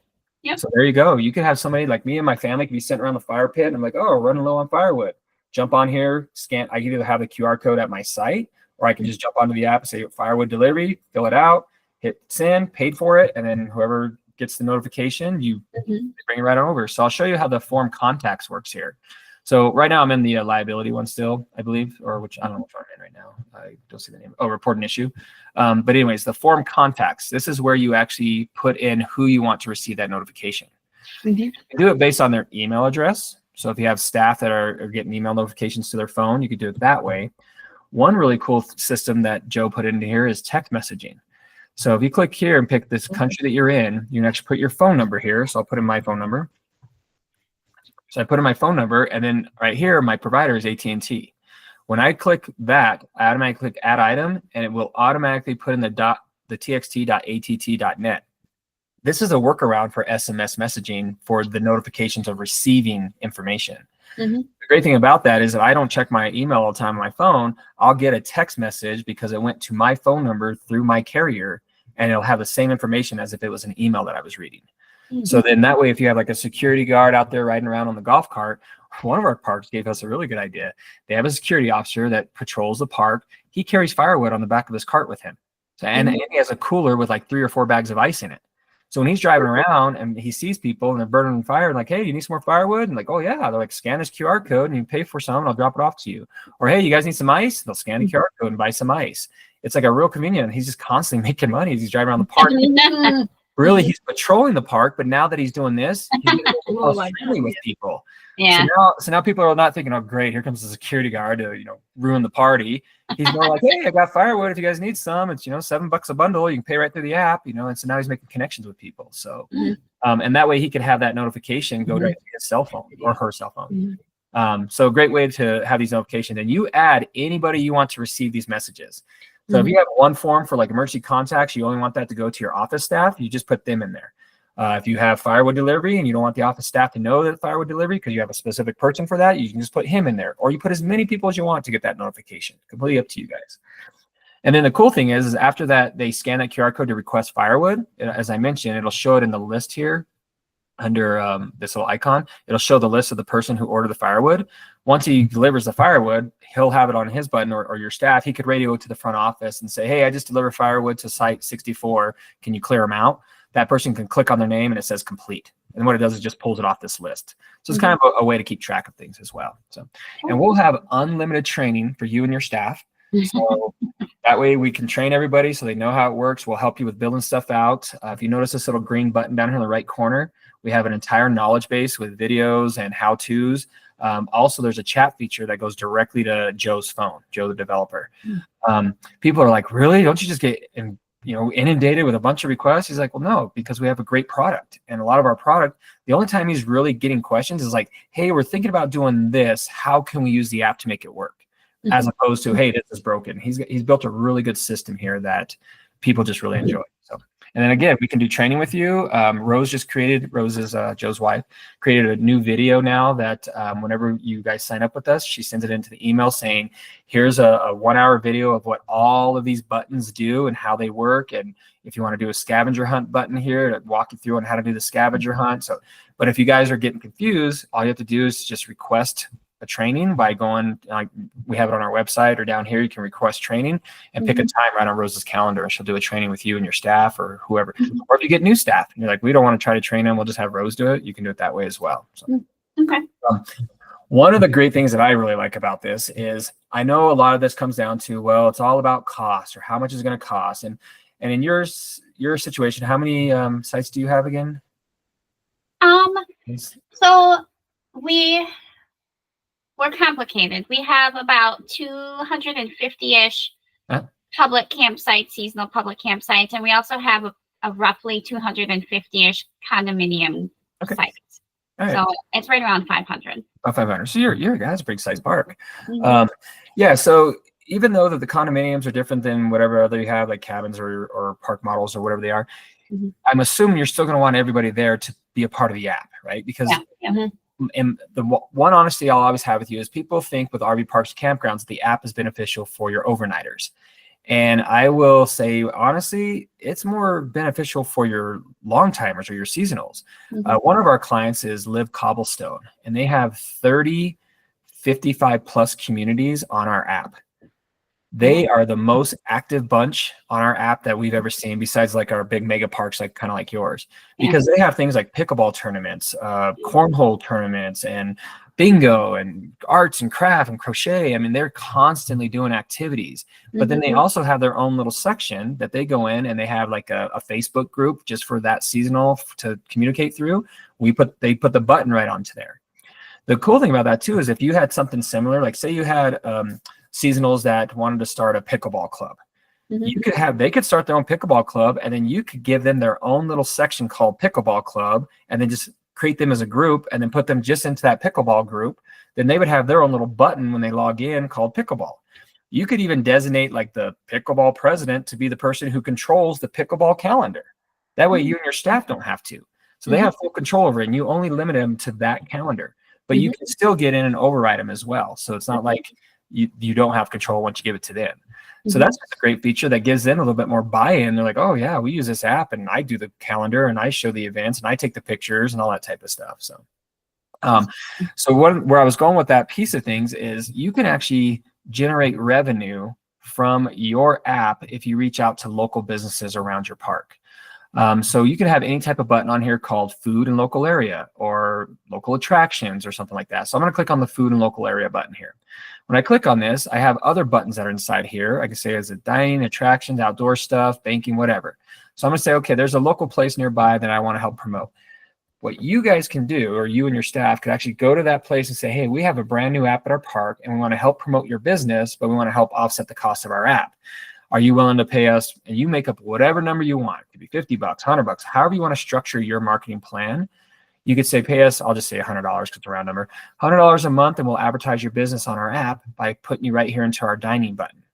Yep. So there you go. You could have somebody like me and my family could be sitting around the fire pit and I'm like, oh, we're running low on firewood. Jump on here, scan. I can either have the QR code at my site, or I can just jump onto the app and say firewood delivery, fill it out, hit send, paid for it. And then whoever gets the notification, you bring it right on over. So I'll show you how the form contacts works here. So right now I'm in the liability one still, I believe, or which I don't know which one I'm in right now. I don't see the name. Oh, report an issue. But anyways, the form contacts, this is where you actually put in who you want to receive that notification. You can do it based on their email address. So if you have staff that are getting email notifications to their phone, you could do it that way. One really cool system that Joe put into here is text messaging. So if you click here and pick this country that you're in, you can actually put your phone number here. So I'll put in my phone number. So I put in my phone number, and then right here, my provider is AT&T. When I click that, I automatically click add item, and it will automatically put in the txt.att.net. This is a workaround for SMS messaging for the notifications of receiving information. The great thing about that is that I don't check my email all the time on my phone. I'll get a text message because it went to my phone number through my carrier, and it'll have the same information as if it was an email that I was reading. So then that way, if you have like a security guard out there riding around on the golf cart, one of our parks gave us a really good idea. They have a security officer that patrols the park. He carries firewood on the back of his cart with him. So, and he has a cooler with like 3 or 4 bags of ice in it. So when he's driving around and he sees people and they're burning fire, like, hey, you need some more firewood? And like, oh yeah, they're like, scan this QR code and you pay for some and I'll drop it off to you. Or hey, you guys need some ice? They'll scan the QR code and buy some ice. It's like a real convenient. He's just constantly making money as he's driving around the park. Really, he's patrolling the park, but now that he's doing this, he's more friendly with people. Yeah. So now people are not thinking, oh, great, here comes the security guard to, ruin the party. He's more like, hey, I got firewood if you guys need some. It's, $7 a bundle. You can pay right through the app, and so now he's making connections with people. So, and that way he can have that notification go right to his cell phone or her cell phone. So a great way to have these notifications, and you add anybody you want to receive these messages. So if you have one form for like emergency contacts, you only want that to go to your office staff, you just put them in there. If you have firewood delivery and you don't want the office staff to know that firewood delivery because you have a specific person for that, you can just put him in there, or you put as many people as you want to get that notification. Completely up to you guys. And then the cool thing is after that, they scan that QR code to request firewood. As I mentioned, it'll show it in the list here under this little icon. It'll show the list of the person who ordered the firewood. Once he delivers the firewood, he'll have it on his button, or your staff. He could radio to the front office and say, hey, I just delivered firewood to site 64. Can you clear them out? that person can click on their name and it says complete. And what it does is just pulls it off this list. So it's kind of a way to keep track of things as well. So, and we'll have unlimited training for you and your staff. So that way we can train everybody so they know how it works. We'll help you with building stuff out. If you notice this little green button down here in the right corner, we have an entire knowledge base with videos and how-tos. Also, there's a chat feature that goes directly to Joe's phone, Joe the developer. People are like, really? Don't you just get inundated with a bunch of requests? He's like, well, no, because we have a great product. And a lot of our product, the only time he's really getting questions is like, hey, we're thinking about doing this. How can we use the app to make it work? As opposed to, hey, this is broken. He's built a really good system here that people just really enjoy. So, and then again, we can do training with you. Rose is Joe's wife, created a new video now that whenever you guys sign up with us, she sends it into the email saying, here's a 1 hour video of what all of these buttons do and how they work. And if you want to do a scavenger hunt button here to walk you through on how to do the scavenger hunt. So, but if you guys are getting confused, all you have to do is just request a training by going, like we have it on our website or down here, you can request training and pick a time right on Rose's calendar. She'll do a training with you and your staff or whoever. Or if you get new staff and you're like, we don't want to try to train them, we'll just have Rose do it. You can do it that way as well. So, okay. One of the great things that I really like about this is I know a lot of this comes down to, well, it's all about cost or how much is it going to cost. And in your situation, how many sites do you have again? So we're complicated. We have about 250-ish public campsites, seasonal public campsites, and we also have a roughly 250-ish condominium sites. Right. So it's right around 500. About 500. So you're that's a big size park. Yeah. So even though that the condominiums are different than whatever other you have, like cabins or park models or whatever they are, I'm assuming you're still going to want everybody there to be a part of the app, right? Because and the one honesty I'll always have with you is people think with RV parks, campgrounds, the app is beneficial for your overnighters. And I will say, honestly, it's more beneficial for your long timers or your seasonals. One of our clients is Live Cobblestone, and they have 30 55 plus communities on our app. They are the most active bunch on our app that we've ever seen, besides like our big mega parks, like kind of like yours, because they have things like pickleball tournaments, cornhole tournaments, and bingo, and arts and craft and crochet. I mean, they're constantly doing activities, but then they also have their own little section that they go in, and they have like a Facebook group just for that seasonal to communicate through. They put the button right onto there. The cool thing about that too is if you had something similar, like say you had seasonals that wanted to start a pickleball club. They could start their own pickleball club, and then you could give them their own little section called pickleball club, and then just create them as a group and then put them just into that pickleball group. Then they would have their own little button when they log in called pickleball. You could even designate like the pickleball president to be the person who controls the pickleball calendar. That way you and your staff don't have to. So they have full control over it, and you only limit them to that calendar, but you can still get in and override them as well. So it's not like you don't have control once you give it to them. So that's just a great feature that gives them a little bit more buy-in. They're like, oh yeah, we use this app, and I do the calendar, and I show the events, and I take the pictures and all that type of stuff. So, where I was going with that piece of things is you can actually generate revenue from your app if you reach out to local businesses around your park. So you can have any type of button on here called food and local area or local attractions or something like that. So I'm going to click on the food and local area button here. When I click on this, I have other buttons that are inside here. I can say as a dining, attractions, outdoor stuff, banking, whatever. So I'm going to say, okay, there's a local place nearby that I want to help promote. What you guys can do, or you and your staff could actually go to that place and say, hey, we have a brand new app at our park, and we want to help promote your business, but we want to help offset the cost of our app. Are you willing to pay us? And you make up whatever number you want. It could be 50 bucks, 100 bucks, however you want to structure your marketing plan. You could say, pay us, I'll just say $100 because it's a round number, $100 a month, and we'll advertise your business on our app by putting you right here into our dining button.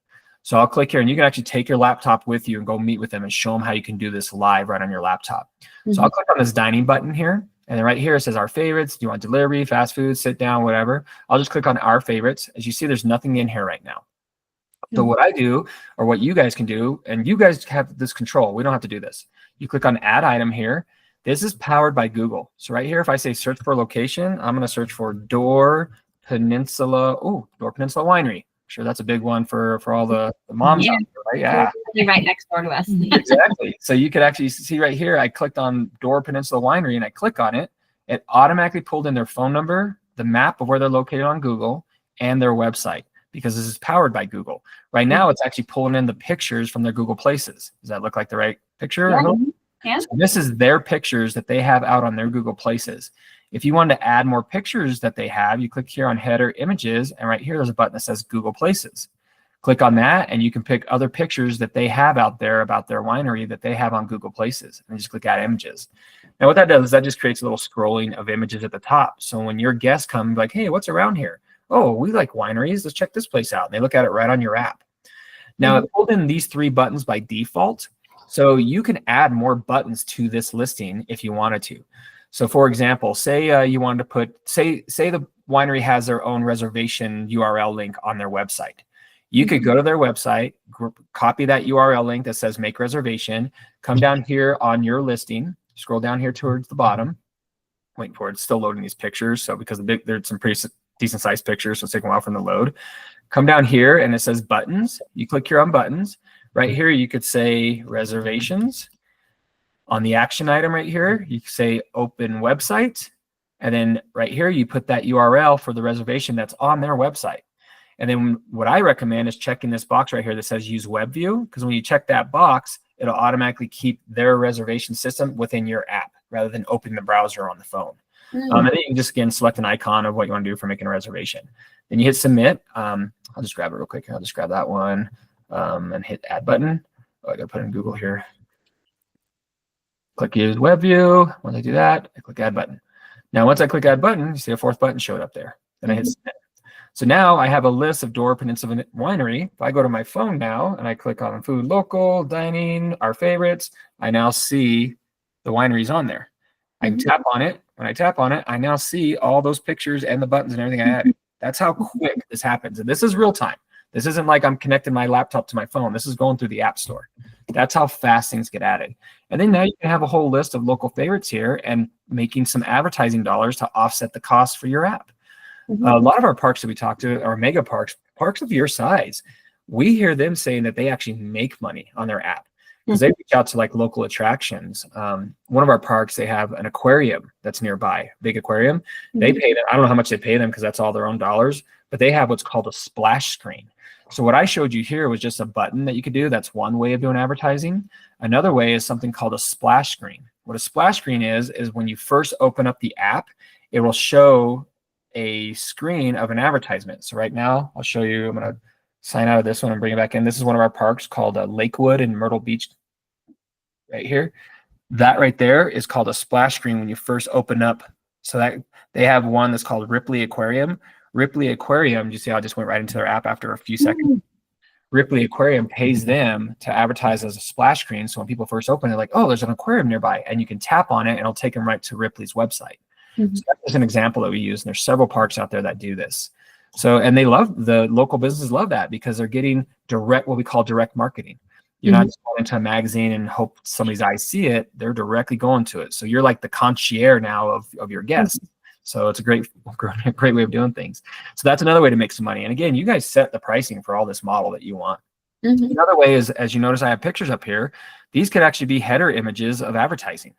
So I'll click here, and you can actually take your laptop with you and go meet with them and show them how you can do this live right on your laptop. So I'll click on this dining button here, and then right here it says our favorites. Do you want delivery, fast food, sit down, whatever? I'll just click on our favorites. As you see, there's nothing in here right now. So what I do, or what you guys can do, and you guys have this control. We don't have to do this. You click on add item here. This is powered by Google. So right here, if I say search for location, I'm going to search for Door Peninsula Winery. sure that's a big one for all the moms out there, right? Yeah. You're right next door to us. Exactly. So you could actually see right here, I clicked on Door Peninsula Winery and I click on it. It automatically pulled in their phone number, the map of where they're located on Google, and their website, because this is powered by Google. Right now, it's actually pulling in the pictures from their Google Places. Does that look like the right picture? Yeah. Yeah. So this is their pictures that they have out on their Google Places. If you want to add more pictures that they have, you click here on Header Images, and right here there's a button that says Google Places. Click on that, and you can pick other pictures that they have out there about their winery that they have on Google Places, and just click Add Images. Now what that does is that just creates a little scrolling of images at the top. So when your guests come, like, hey, what's around here? Oh, we like wineries. Let's check this place out. And they look at it right on your app. Now it pulled in these 3 buttons by default. So you can add more buttons to this listing if you wanted to. So for example, say you wanted to put, say the winery has their own reservation URL link on their website. You could go to their website, copy that URL link that says make reservation, come down here on your listing, scroll down here towards the bottom, waiting for it, it's still loading these pictures. So because there's some pretty decent sized pictures, so it's taking a while for them to load. Come down here and it says buttons. You click here on buttons. Right here, you could say reservations. On the action item right here, you can say open website. And then right here, you put that URL for the reservation that's on their website. And then what I recommend is checking this box right here that says use web view, because when you check that box, it'll automatically keep their reservation system within your app rather than opening the browser on the phone. And then you can just, again, select an icon of what you want to do for making a reservation. Then you hit submit. I'll just grab it real quick. I'll just grab that one and hit add button. Oh, I got to put it in Google here. Click use web view. Once I do that, I click add button. Now, once I click add button, you see a 4th button showed up there. Then I hit submit. So now I have a list of Door Peninsula Winery. If I go to my phone now and I click on food, local, dining, our favorites, I now see the wineries on there. I can tap on it. When I tap on it, I now see all those pictures and the buttons and everything I added. That's how quick this happens. And this is real time. This isn't like I'm connecting my laptop to my phone. This is going through the App Store. That's how fast things get added. And then now you can have a whole list of local favorites here and making some advertising dollars to offset the cost for your app. A lot of our parks that we talk to are mega parks of your size. We hear them saying that they actually make money on their app because they reach out to like local attractions. One of our parks, they have an aquarium that's nearby, big aquarium. They pay them. I don't know how much they pay them because that's all their own dollars, but they have what's called a splash screen. So what I showed you here was just a button that you could do. That's one way of doing advertising. Another way is something called a splash screen. What a splash screen is when you first open up the app, it will show a screen of an advertisement. So right now, I'll show you. I'm going to sign out of this one and bring it back in. This is one of our parks called Lakewood in Myrtle Beach. Right here. That right there is called a splash screen when you first open up. So that they have one that's called Ripley Aquarium. Ripley Aquarium, you see how I just went right into their app after a few seconds? Ripley Aquarium pays them to advertise as a splash screen. So when people first open it, like, oh, there's an aquarium nearby, and you can tap on it and it'll take them right to Ripley's website. So that's an example that we use. And there's several parks out there that do this. So, and they love, the local businesses love that because they're getting direct, what we call direct marketing. You're not just going into a magazine and hope somebody's eyes see it. They're directly going to it. So you're like the concierge now of your guests. So it's a great way of doing things. So that's another way to make some money. And again, you guys set the pricing for all this model that you want. Another way is, as you notice, I have pictures up here. These could actually be header images of advertising.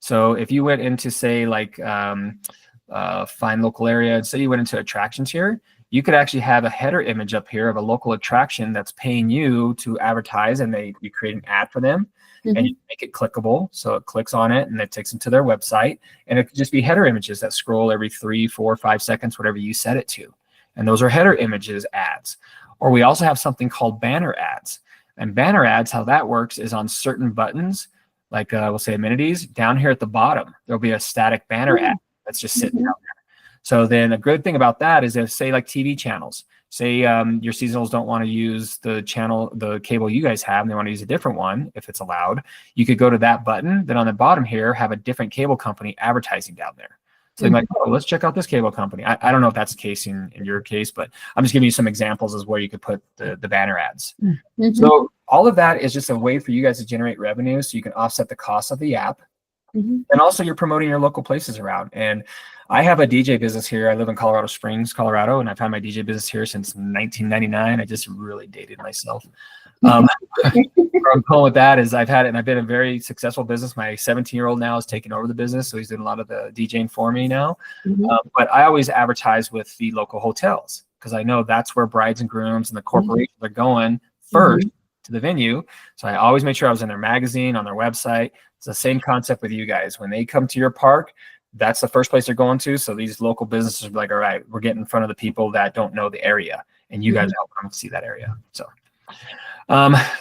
So if you went into, say, like find local area, and say you went into attractions here, you could actually have a header image up here of a local attraction that's paying you to advertise, and you create an ad for them, and you make it clickable. So it clicks on it, and it takes them to their website, and it could just be header images that scroll every 3, 4, 5 seconds, whatever you set it to. And those are header images ads. Or we also have something called banner ads. And banner ads, how that works is on certain buttons, like we'll say amenities, down here at the bottom, there'll be a static banner ad that's just sitting down there. So then a good thing about that is if, say, like TV channels, say your seasonals don't want to use the cable you guys have, and they want to use a different one, if it's allowed, you could go to that button, then on the bottom here, have a different cable company advertising down there. So they're like, oh, let's check out this cable company. I don't know if that's the case in your case, but I'm just giving you some examples as where you could put the banner ads. So all of that is just a way for you guys to generate revenue so you can offset the cost of the app. And also you're promoting your local places around. And I have a DJ business here. I live in Colorado Springs, Colorado, and I've had my DJ business here since 1999. I just really dated myself. Where I'm going with that is I've had it, and I've been a very successful business. My 17-year-old now is taking over the business, so he's doing a lot of the DJing for me now. But I always advertise with the local hotels because I know that's where brides and grooms and the corporations are going first to the venue. So I always make sure I was in their magazine, on their website. It's the same concept with you guys. When they come to your park, that's the first place they're going to. So these local businesses are like, all right, we're getting in front of the people that don't know the area, and you guys help them see that area. So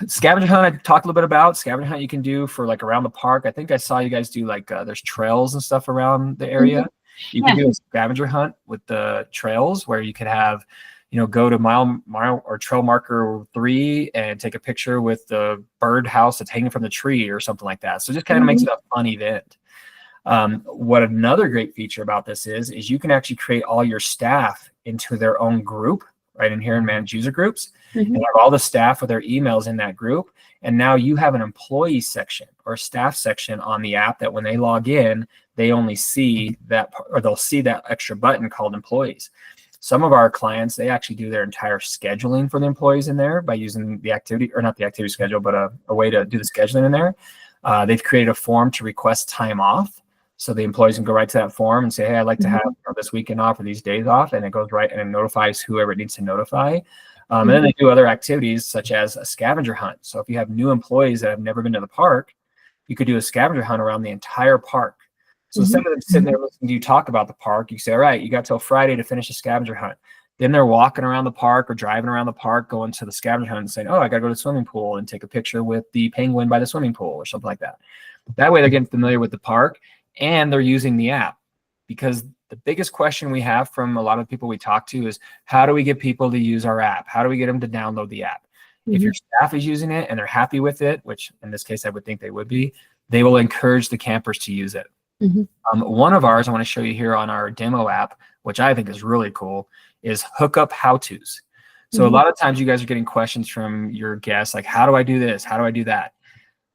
scavenger hunt, I talked a little bit about. Scavenger hunt you can do for like around the park. I think I saw you guys do like there's trails and stuff around the area. You can do a scavenger hunt with the trails where you could have, go to mile or trail marker 3 and take a picture with the bird house that's hanging from the tree or something like that. So just kind of makes it a fun event. What another great feature about this is you can actually create all your staff into their own group right in here in manage user groups and have all the staff with their emails in that group. And now you have an employee section or staff section on the app that when they log in, they only see that, or they'll see that extra button called employees. Some of our clients, they actually do their entire scheduling for the employees in there by using the activity, or not the activity schedule, but a way to do the scheduling in there. They've created a form to request time off. So the employees can go right to that form and say, hey, I'd like to have this weekend off or these days off. And it goes right and it notifies whoever it needs to notify. And then they do other activities such as a scavenger hunt. So if you have new employees that have never been to the park, you could do a scavenger hunt around the entire park. So instead of them sitting there listening to you talk about the park, you say, all right, you got till Friday to finish a scavenger hunt. Then they're walking around the park or driving around the park, going to the scavenger hunt and saying, oh, I got to go to the swimming pool and take a picture with the penguin by the swimming pool or something like that. That way they're getting familiar with the park and they're using the app. Because the biggest question we have from a lot of people we talk to is, how do we get people to use our app? How do we get them to download the app? If your staff is using it and they're happy with it, which in this case I would think they would be, they will encourage the campers to use it. One of ours I want to show you here on our demo app, which I think is really cool, is hookup how-tos. So a lot of times you guys are getting questions from your guests like, how do I do this? How do I do that?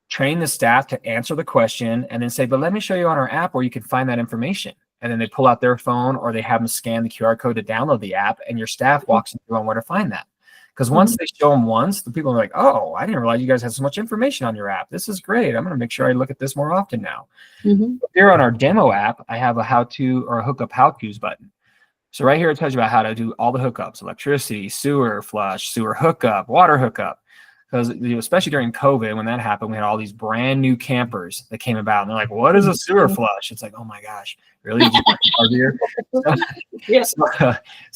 Train the staff to answer the question and then say, but let me show you on our app where you can find that information. And then they pull out their phone or they have them scan the QR code to download the app, and your staff walks them through on where to find that. Because once they show them once, the people are like, oh, I didn't realize you guys have so much information on your app. This is great. I'm going to make sure I look at this more often now. Here on our demo app, I have a how-to or a hookup how-tos button. So right here, it tells you about how to do all the hookups: electricity, sewer flush, sewer hookup, water hookup. Because especially during COVID, when that happened, we had all these brand new campers that came about, and they're like, what is a sewer flush? It's like, oh my gosh, really? So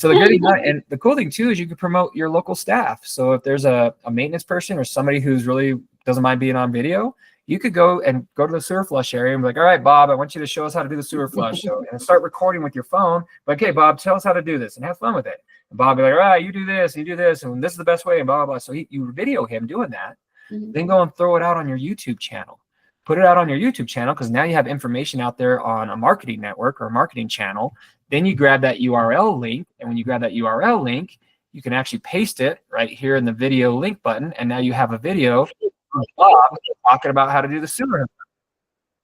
the good thing, and the cool thing too, is you can promote your local staff. So if there's a maintenance person or somebody who's really doesn't mind being on video, you could go to the sewer flush area and be like, all right, Bob, I want you to show us how to do the sewer flush. And start recording with your phone. Like, hey, Bob, tell us how to do this and have fun with it. And Bob be like, all right, you do this, and you do this, and this is the best way, and blah, blah, blah. So you video him doing that, then go and throw it out on your YouTube channel. Put it out on your YouTube channel, because now you have information out there on a marketing network or a marketing channel. Then you grab that URL link, and when you grab that URL link, you can actually paste it right here in the video link button, and now you have a video of Bob talking about how to do the sewer.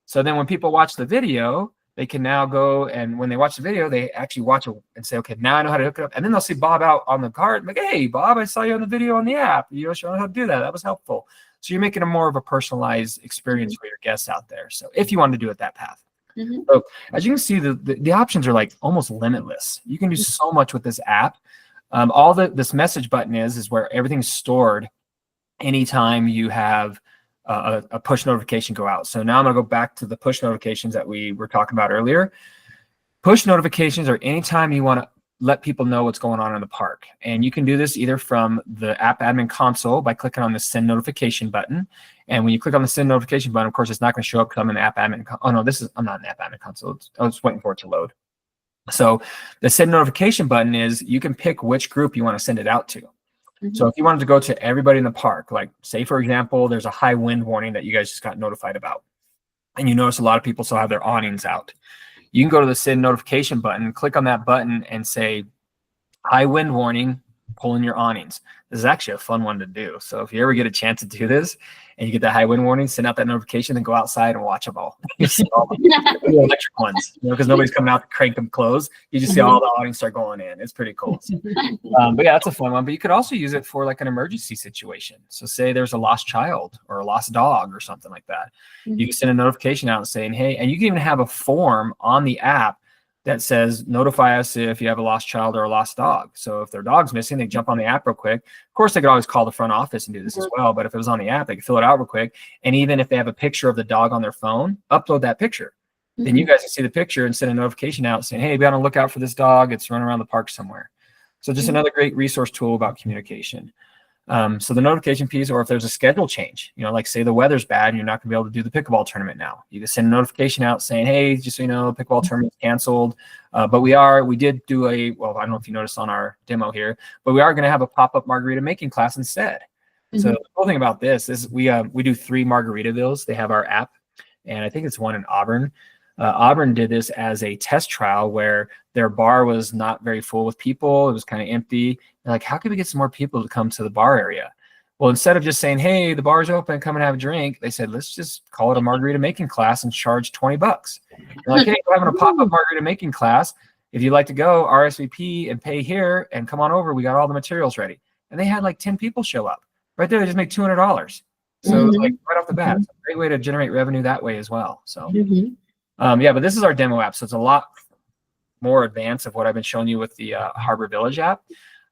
So then when people watch the video, they can now go, and when they watch the video, they actually watch it and say, okay, now I know how to hook it up. And then they'll see Bob out on the cart, like, hey, Bob, I saw you on the video on the app. Showing how to do that. That was helpful. So you're making a more of a personalized experience for your guests out there. So if you want to do it that path. So as you can see, the options are like almost limitless. You can do so much with this app. All this message button is where everything's stored anytime you have a push notification go out. So now I'm going to go back to the push notifications that we were talking about earlier. Push notifications are anytime you want to let people know what's going on in the park. And you can do this either from the app admin console by clicking on the send notification button. And when you click on the send notification button, of course, it's not going to show up because I'm in the app admin. Oh no, I'm not in the app admin console. I was waiting for it to load. So the send notification button is you can pick which group you want to send it out to. So if you wanted to go to everybody in the park, like say, for example, there's a high wind warning that you guys just got notified about, and you notice a lot of people still have their awnings out. You can go to the send notification button, click on that button and say, high wind warning, pull in your awnings. This is actually a fun one to do. So if you ever get a chance to do this and you get that high wind warning, send out that notification, then go outside and watch them all. You see all the electric ones, because nobody's coming out to crank them closed. You just see all the awnings start going in. It's pretty cool. So, but yeah, that's a fun one. But you could also use it for like an emergency situation. So say there's a lost child or a lost dog or something like that. You can send a notification out saying, hey, and you can even have a form on the app that says, notify us if you have a lost child or a lost dog. So if their dog's missing, they jump on the app real quick. Of course, they could always call the front office and do this as well. But if it was on the app, they could fill it out real quick. And even if they have a picture of the dog on their phone, upload that picture. Then you guys can see the picture and send a notification out saying, hey, be on the lookout for this dog. It's running around the park somewhere. So just another great resource tool about communication. So the notification piece, or if there's a schedule change, like say the weather's bad and you're not going to be able to do the pickleball tournament now, you can send a notification out saying, hey, just so you know, pickleball tournament's canceled. But we did do I don't know if you noticed on our demo here, but we are going to have a pop-up margarita making class instead. So the cool thing about this is we do 3 Margaritavilles. They have our app, and I think it's one in Auburn. Auburn did this as a test trial where their bar was not very full with people. It was kind of empty. They're like, how can we get some more people to come to the bar area? Well, instead of just saying, hey, the bar's open, come and have a drink, they said, let's just call it a margarita making class and charge $20. They're like, hey, we're having a pop-up margarita making class. If you'd like to go, RSVP and pay here and come on over. We got all the materials ready. And they had like 10 people show up. Right there, they just make $200. So like right off the bat, it's a great way to generate revenue that way as well. So yeah, but this is our demo app. So it's a lot more advanced of what I've been showing you with the Harbor Village app.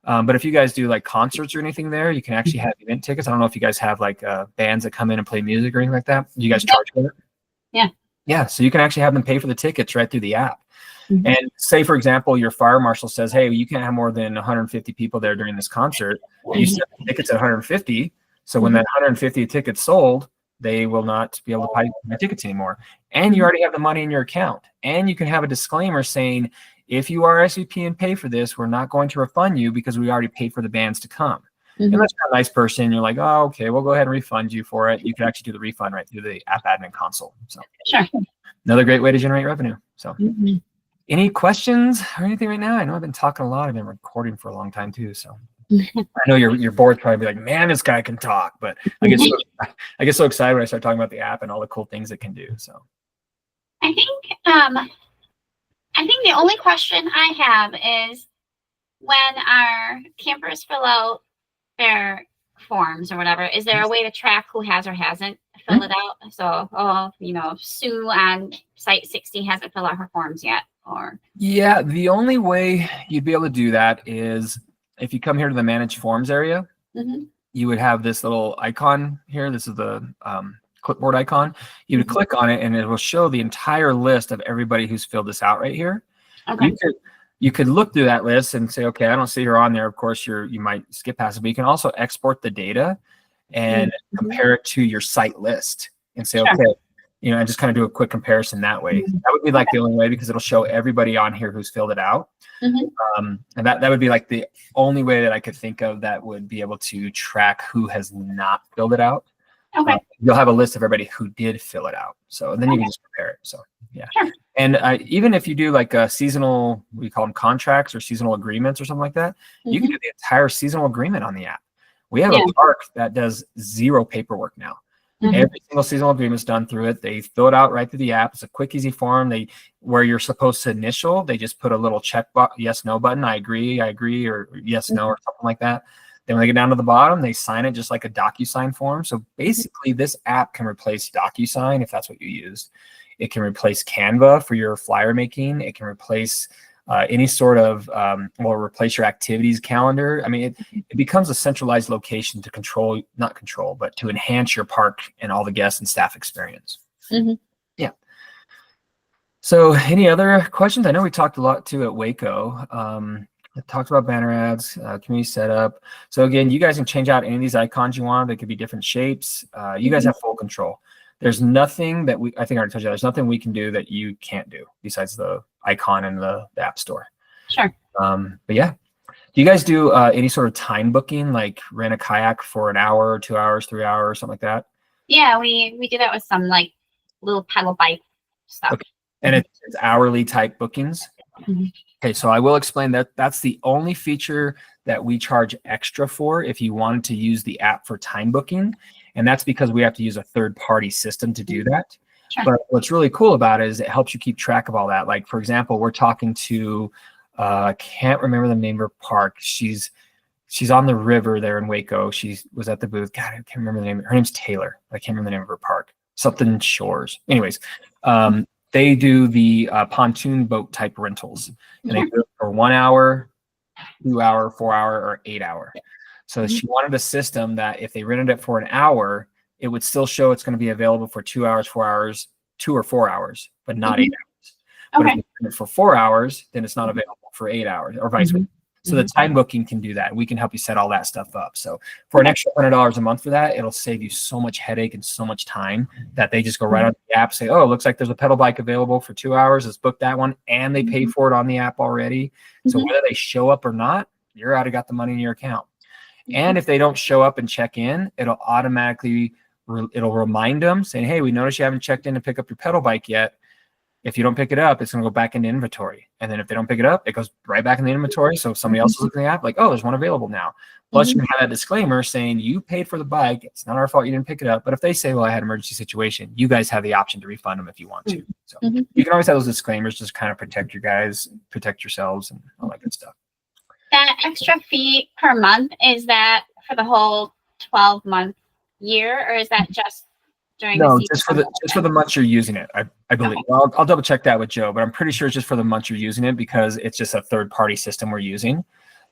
But if you guys do like concerts or anything there, you can actually have event tickets. I don't know if you guys have like bands that come in and play music or anything like that. You guys charge for it? Yeah. Yeah. So you can actually have them pay for the tickets right through the app. And say, for example, your fire marshal says, hey, you can't have more than 150 people there during this concert. You set the tickets at 150. So when that 150 tickets sold, they will not be able to buy tickets anymore. And you already have the money in your account. And you can have a disclaimer saying, if you RSVP and pay for this, we're not going to refund you because we already paid for the bands to come. Unless you're a nice person, you're like, oh, okay, we'll go ahead and refund you for it. You can actually do the refund right through the app admin console. So another great way to generate revenue. So any questions or anything right now? I know I've been talking a lot. I've been recording for a long time too. So I know your board probably be like, man, this guy can talk. But I get so excited when I start talking about the app and all the cool things it can do. So I think the only question I have is when our campers fill out their forms or whatever, is there a way to track who has or hasn't filled it out? So, Sue on site 60 hasn't filled out her forms yet. Or yeah, the only way you'd be able to do that is if you come here to the manage forms area, you would have this little icon here. This is the clipboard icon. You would click on it and it will show the entire list of everybody who's filled this out right here. Okay. You could look through that list and say, okay, I don't see her on there. Of course, you might skip past it, but you can also export the data and compare it to your site list and say, okay, and just kind of do a quick comparison that way. That would be like the only way because it'll show everybody on here who's filled it out. And that would be like the only way that I could think of that would be able to track who has not filled it out. Okay. You'll have a list of everybody who did fill it out. So then you can just compare it. So yeah. And even if you do like a seasonal, we call them contracts or seasonal agreements or something like that, you can do the entire seasonal agreement on the app. We have a park that does 0 paperwork now. Every single seasonal agreement is done through it. They fill it out right through the app. It's a quick, easy form. Where you're supposed to initial, they just put a little check box, yes, no button. I agree, or yes, no, or something like that. Then when they get down to the bottom, they sign it just like a DocuSign form. So basically, this app can replace DocuSign if that's what you used. It can replace Canva for your flyer making. It can replace any sort of, replace your activities calendar. I mean, it becomes a centralized location to but to enhance your park and all the guests and staff experience. Yeah. So any other questions? I know we talked a lot too at Waco. I talked about banner ads, community setup. So again, you guys can change out any of these icons you want. They could be different shapes. You guys have full control. There's nothing that I think I already told you, there's nothing we can do that you can't do besides the icon in the App Store. Sure. But yeah. Do you guys do any sort of time booking, like rent a kayak for an hour, 2 hours, 3 hours, something like that? Yeah, we do that with some like little pedal bike stuff. Okay. And it's hourly type bookings? Okay, so I will explain that that's the only feature that we charge extra for if you wanted to use the app for time booking. And that's because we have to use a third-party system to do that. Sure. But what's really cool about it is it helps you keep track of all that. Like, for example, we're talking to, I can't remember the name of her park. She's on the river there in Waco. She was at the booth. God, I can't remember the name. Her name's Taylor. I can't remember the name of her park. Something Shores. Anyways, they do the pontoon boat type rentals, and they do it for 1 hour, 2 hour, 4 hour, or 8 hour. So she wanted a system that if they rented it for an hour, it would still show it's going to be available for 2 hours, 4 hours, 2 or 4 hours, but not 8 hours. But if you rent it for 4 hours, then it's not available for 8 hours, or vice versa. So the time booking can do that. We can help you set all that stuff up. So for an extra $100 a month for that, it'll save you so much headache and so much time that they just go right on the app, say, oh, it looks like there's a pedal bike available for 2 hours. Let's book that one. And they paid for it on the app already. So whether they show up or not, you're already got the money in your account. And if they don't show up and check in, it'll automatically, it'll remind them saying, hey, we noticed you haven't checked in to pick up your pedal bike yet. If you don't pick it up, it's going to go back into inventory. And then if they don't pick it up, it goes right back in the inventory. So if somebody else is looking at the app, like, oh, there's one available now. Plus, you can have that disclaimer saying you paid for the bike. It's not our fault you didn't pick it up. But if they say, well, I had an emergency situation, you guys have the option to refund them if you want to. So you can always have those disclaimers, just kind of protect your guys, protect yourselves, and all that good stuff. That extra fee per month, is that for the whole 12-month year, or is that just during the season? just for the months you're using it, I believe. Okay. Well, I'll double check that with Joe, but I'm pretty sure it's just for the months you're using it because it's just a third-party system we're using.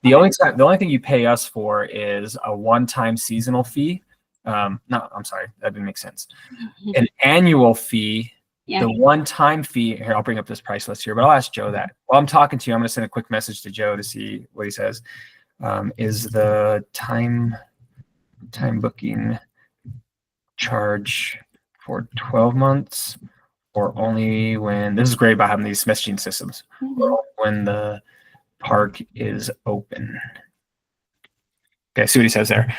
The only thing you pay us for is a one-time seasonal fee. No, I'm sorry, that didn't make sense. An annual fee. The one-time fee. Here, I'll bring up this price list here, but I'll ask Joe that. While I'm talking to you, I'm going to send a quick message to Joe to see what he says. Is the time booking charge for 12 months or only when, this is great about having these messaging systems, when the park is open? Okay, see what he says there.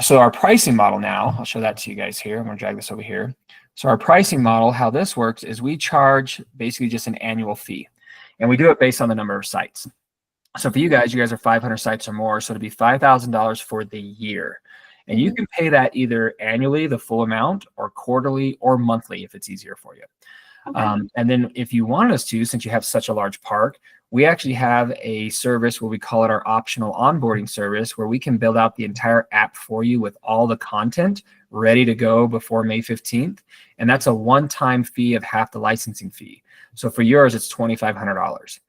So our pricing model now, I'll show that to you guys here. I'm going to drag this over here. So our pricing model, how this works is we charge basically just an annual fee, and we do it based on the number of sites. So for you guys are 500 sites or more, so it'd be $5,000 for the year. And you can pay that either annually, the full amount, or quarterly or monthly if it's easier for you. Okay. And then if you want us to, since you have such a large park, we actually have a service where we call it our optional onboarding service, where we can build out the entire app for you with all the content ready to go before May 15th. And that's a one-time fee of half the licensing fee. So for yours, it's $2,500.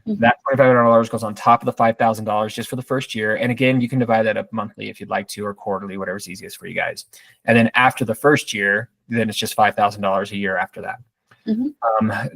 That $2,500 goes on top of the $5,000 just for the first year. And again, you can divide that up monthly if you'd like to, or quarterly, whatever's easiest for you guys. And then after the first year, then it's just $5,000 a year after that.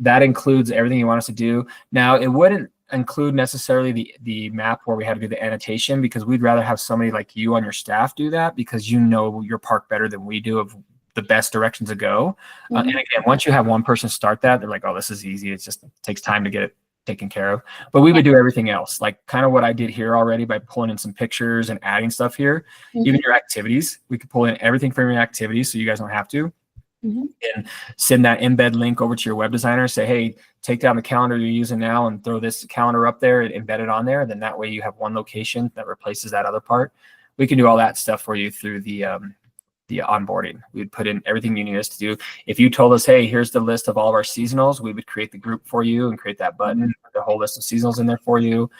That includes everything you want us to do. Now, it wouldn't include necessarily the map where we had to do the annotation, because we'd rather have somebody like you on your staff do that, because you know your park better than we do of the best directions to go. And again, once you have one person start that, they're like, oh, this is easy. It just takes time to get it taken care of. But we would do everything else, like kind of what I did here already by pulling in some pictures and adding stuff here. Even your activities, we could pull in everything from your activities so you guys don't have to. And send that embed link over to your web designer, say, hey, take down the calendar you're using now and throw this calendar up there and embed it on there. Then that way you have one location that replaces that other part. We can do all that stuff for you through the onboarding. We'd put in everything you need us to do. If you told us, hey, here's the list of all of our seasonals, we would create the group for you and create that button, put the whole list of seasonals in there for you.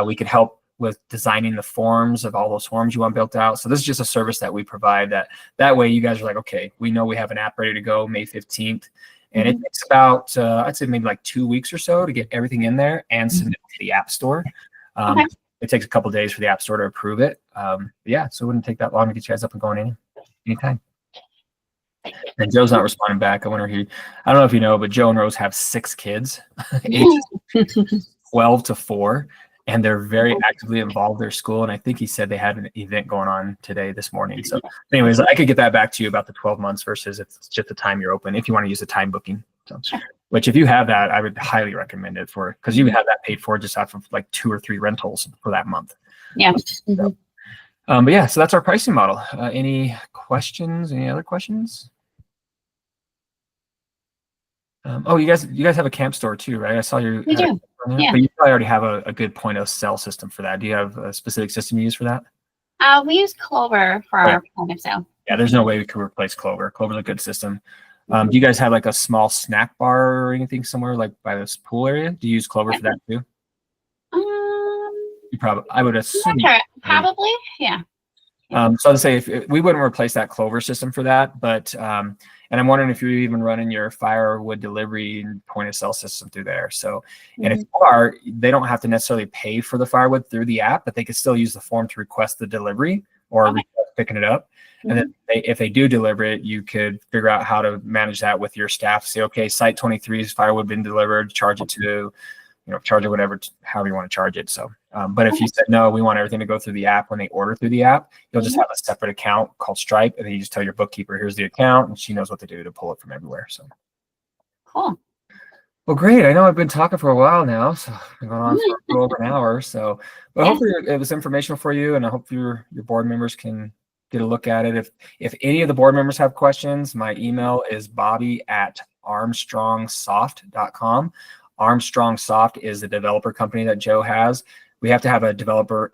We could help with designing the forms of all those forms you want built out. So this is just a service that we provide that way you guys are like, okay, we know we have an app ready to go May 15th. And it takes about, I'd say maybe like 2 weeks or so to get everything in there and submit to the App Store. It takes a couple of days for the App Store to approve it. Yeah, so it wouldn't take that long to get you guys up and going anytime. And Joe's not responding back. I don't know if you know, but Joe and Rose have 6 kids, ages 12 to 4. And they're very actively involved in their school. And I think he said they had an event going on this morning. So anyways, I could get that back to you about the 12 months versus if it's just the time you're open, if you want to use the time booking. So, which if you have that, I would highly recommend it because you have that paid for just off of like 2 or 3 rentals for that month. Yeah. So, but yeah, so that's our pricing model. Any questions? Any other questions? Oh, you guys have a camp store too, right? I saw you. We do. Yeah. But you probably already have a good point of sale system for that. Do you have a specific system you use for that? We use Clover for our point of sale. Yeah, there's no way we could replace Clover. Clover's a good system. Do you guys have like a small snack bar or anything somewhere like by this pool area? Do you use Clover for that too? You probably, I would assume. Probably, yeah. So I'd say if we wouldn't replace that Clover system for that, but and I'm wondering if you're even running your firewood delivery and point of sale system through there. So, and if you are, they don't have to necessarily pay for the firewood through the app, but they could still use the form to request the delivery or request picking it up. And then if they do deliver it, you could figure out how to manage that with your staff. Say, okay, site 23's firewood been delivered, charge it to, charge it whatever, however you want to charge it. So, but if you said, no, we want everything to go through the app when they order through the app, you'll just have a separate account called Stripe. And then you just tell your bookkeeper, here's the account, and she knows what to do to pull it from everywhere. So cool. Well, great. I know I've been talking for a while now, so I've gone on for a little over an hour. So, but hopefully it was informational for you, and I hope your board members can get a look at it. If any of the board members have questions, my email is bobby@armstrongsoft.com. Armstrong Soft is the developer company that Joe has. We have to have a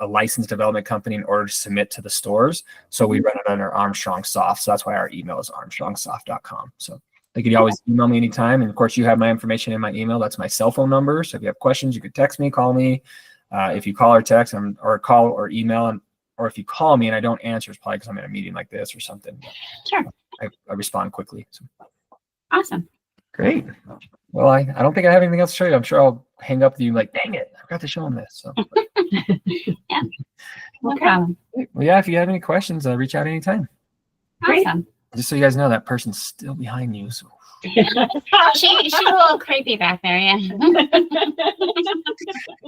licensed development company in order to submit to the stores. So we run it under Armstrong Soft. So that's why our email is armstrongsoft.com. So they could always email me anytime. And of course, you have my information in my email. That's my cell phone number. So if you have questions, you could text me, call me. If you call or text or call or email, or if you call me and I don't answer, it's probably because I'm in a meeting like this or something. Sure. I respond quickly. So. Awesome. Great. Well, I don't think I have anything else to show you. I'm sure I'll hang up with you like, dang it, I forgot to show them this. So. Yeah. No problem. Well, yeah, if you have any questions, reach out anytime. Awesome. Just so you guys know, that person's still behind you. So. She's a little creepy back there, yeah.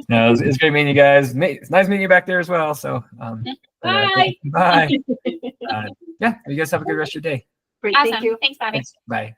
No, it's great meeting you guys. It's nice meeting you back there as well. So, bye. Bye. Yeah, you guys have a good rest of your day. Great, Awesome. thank you. Thanks, Bobby. Thanks. Bye.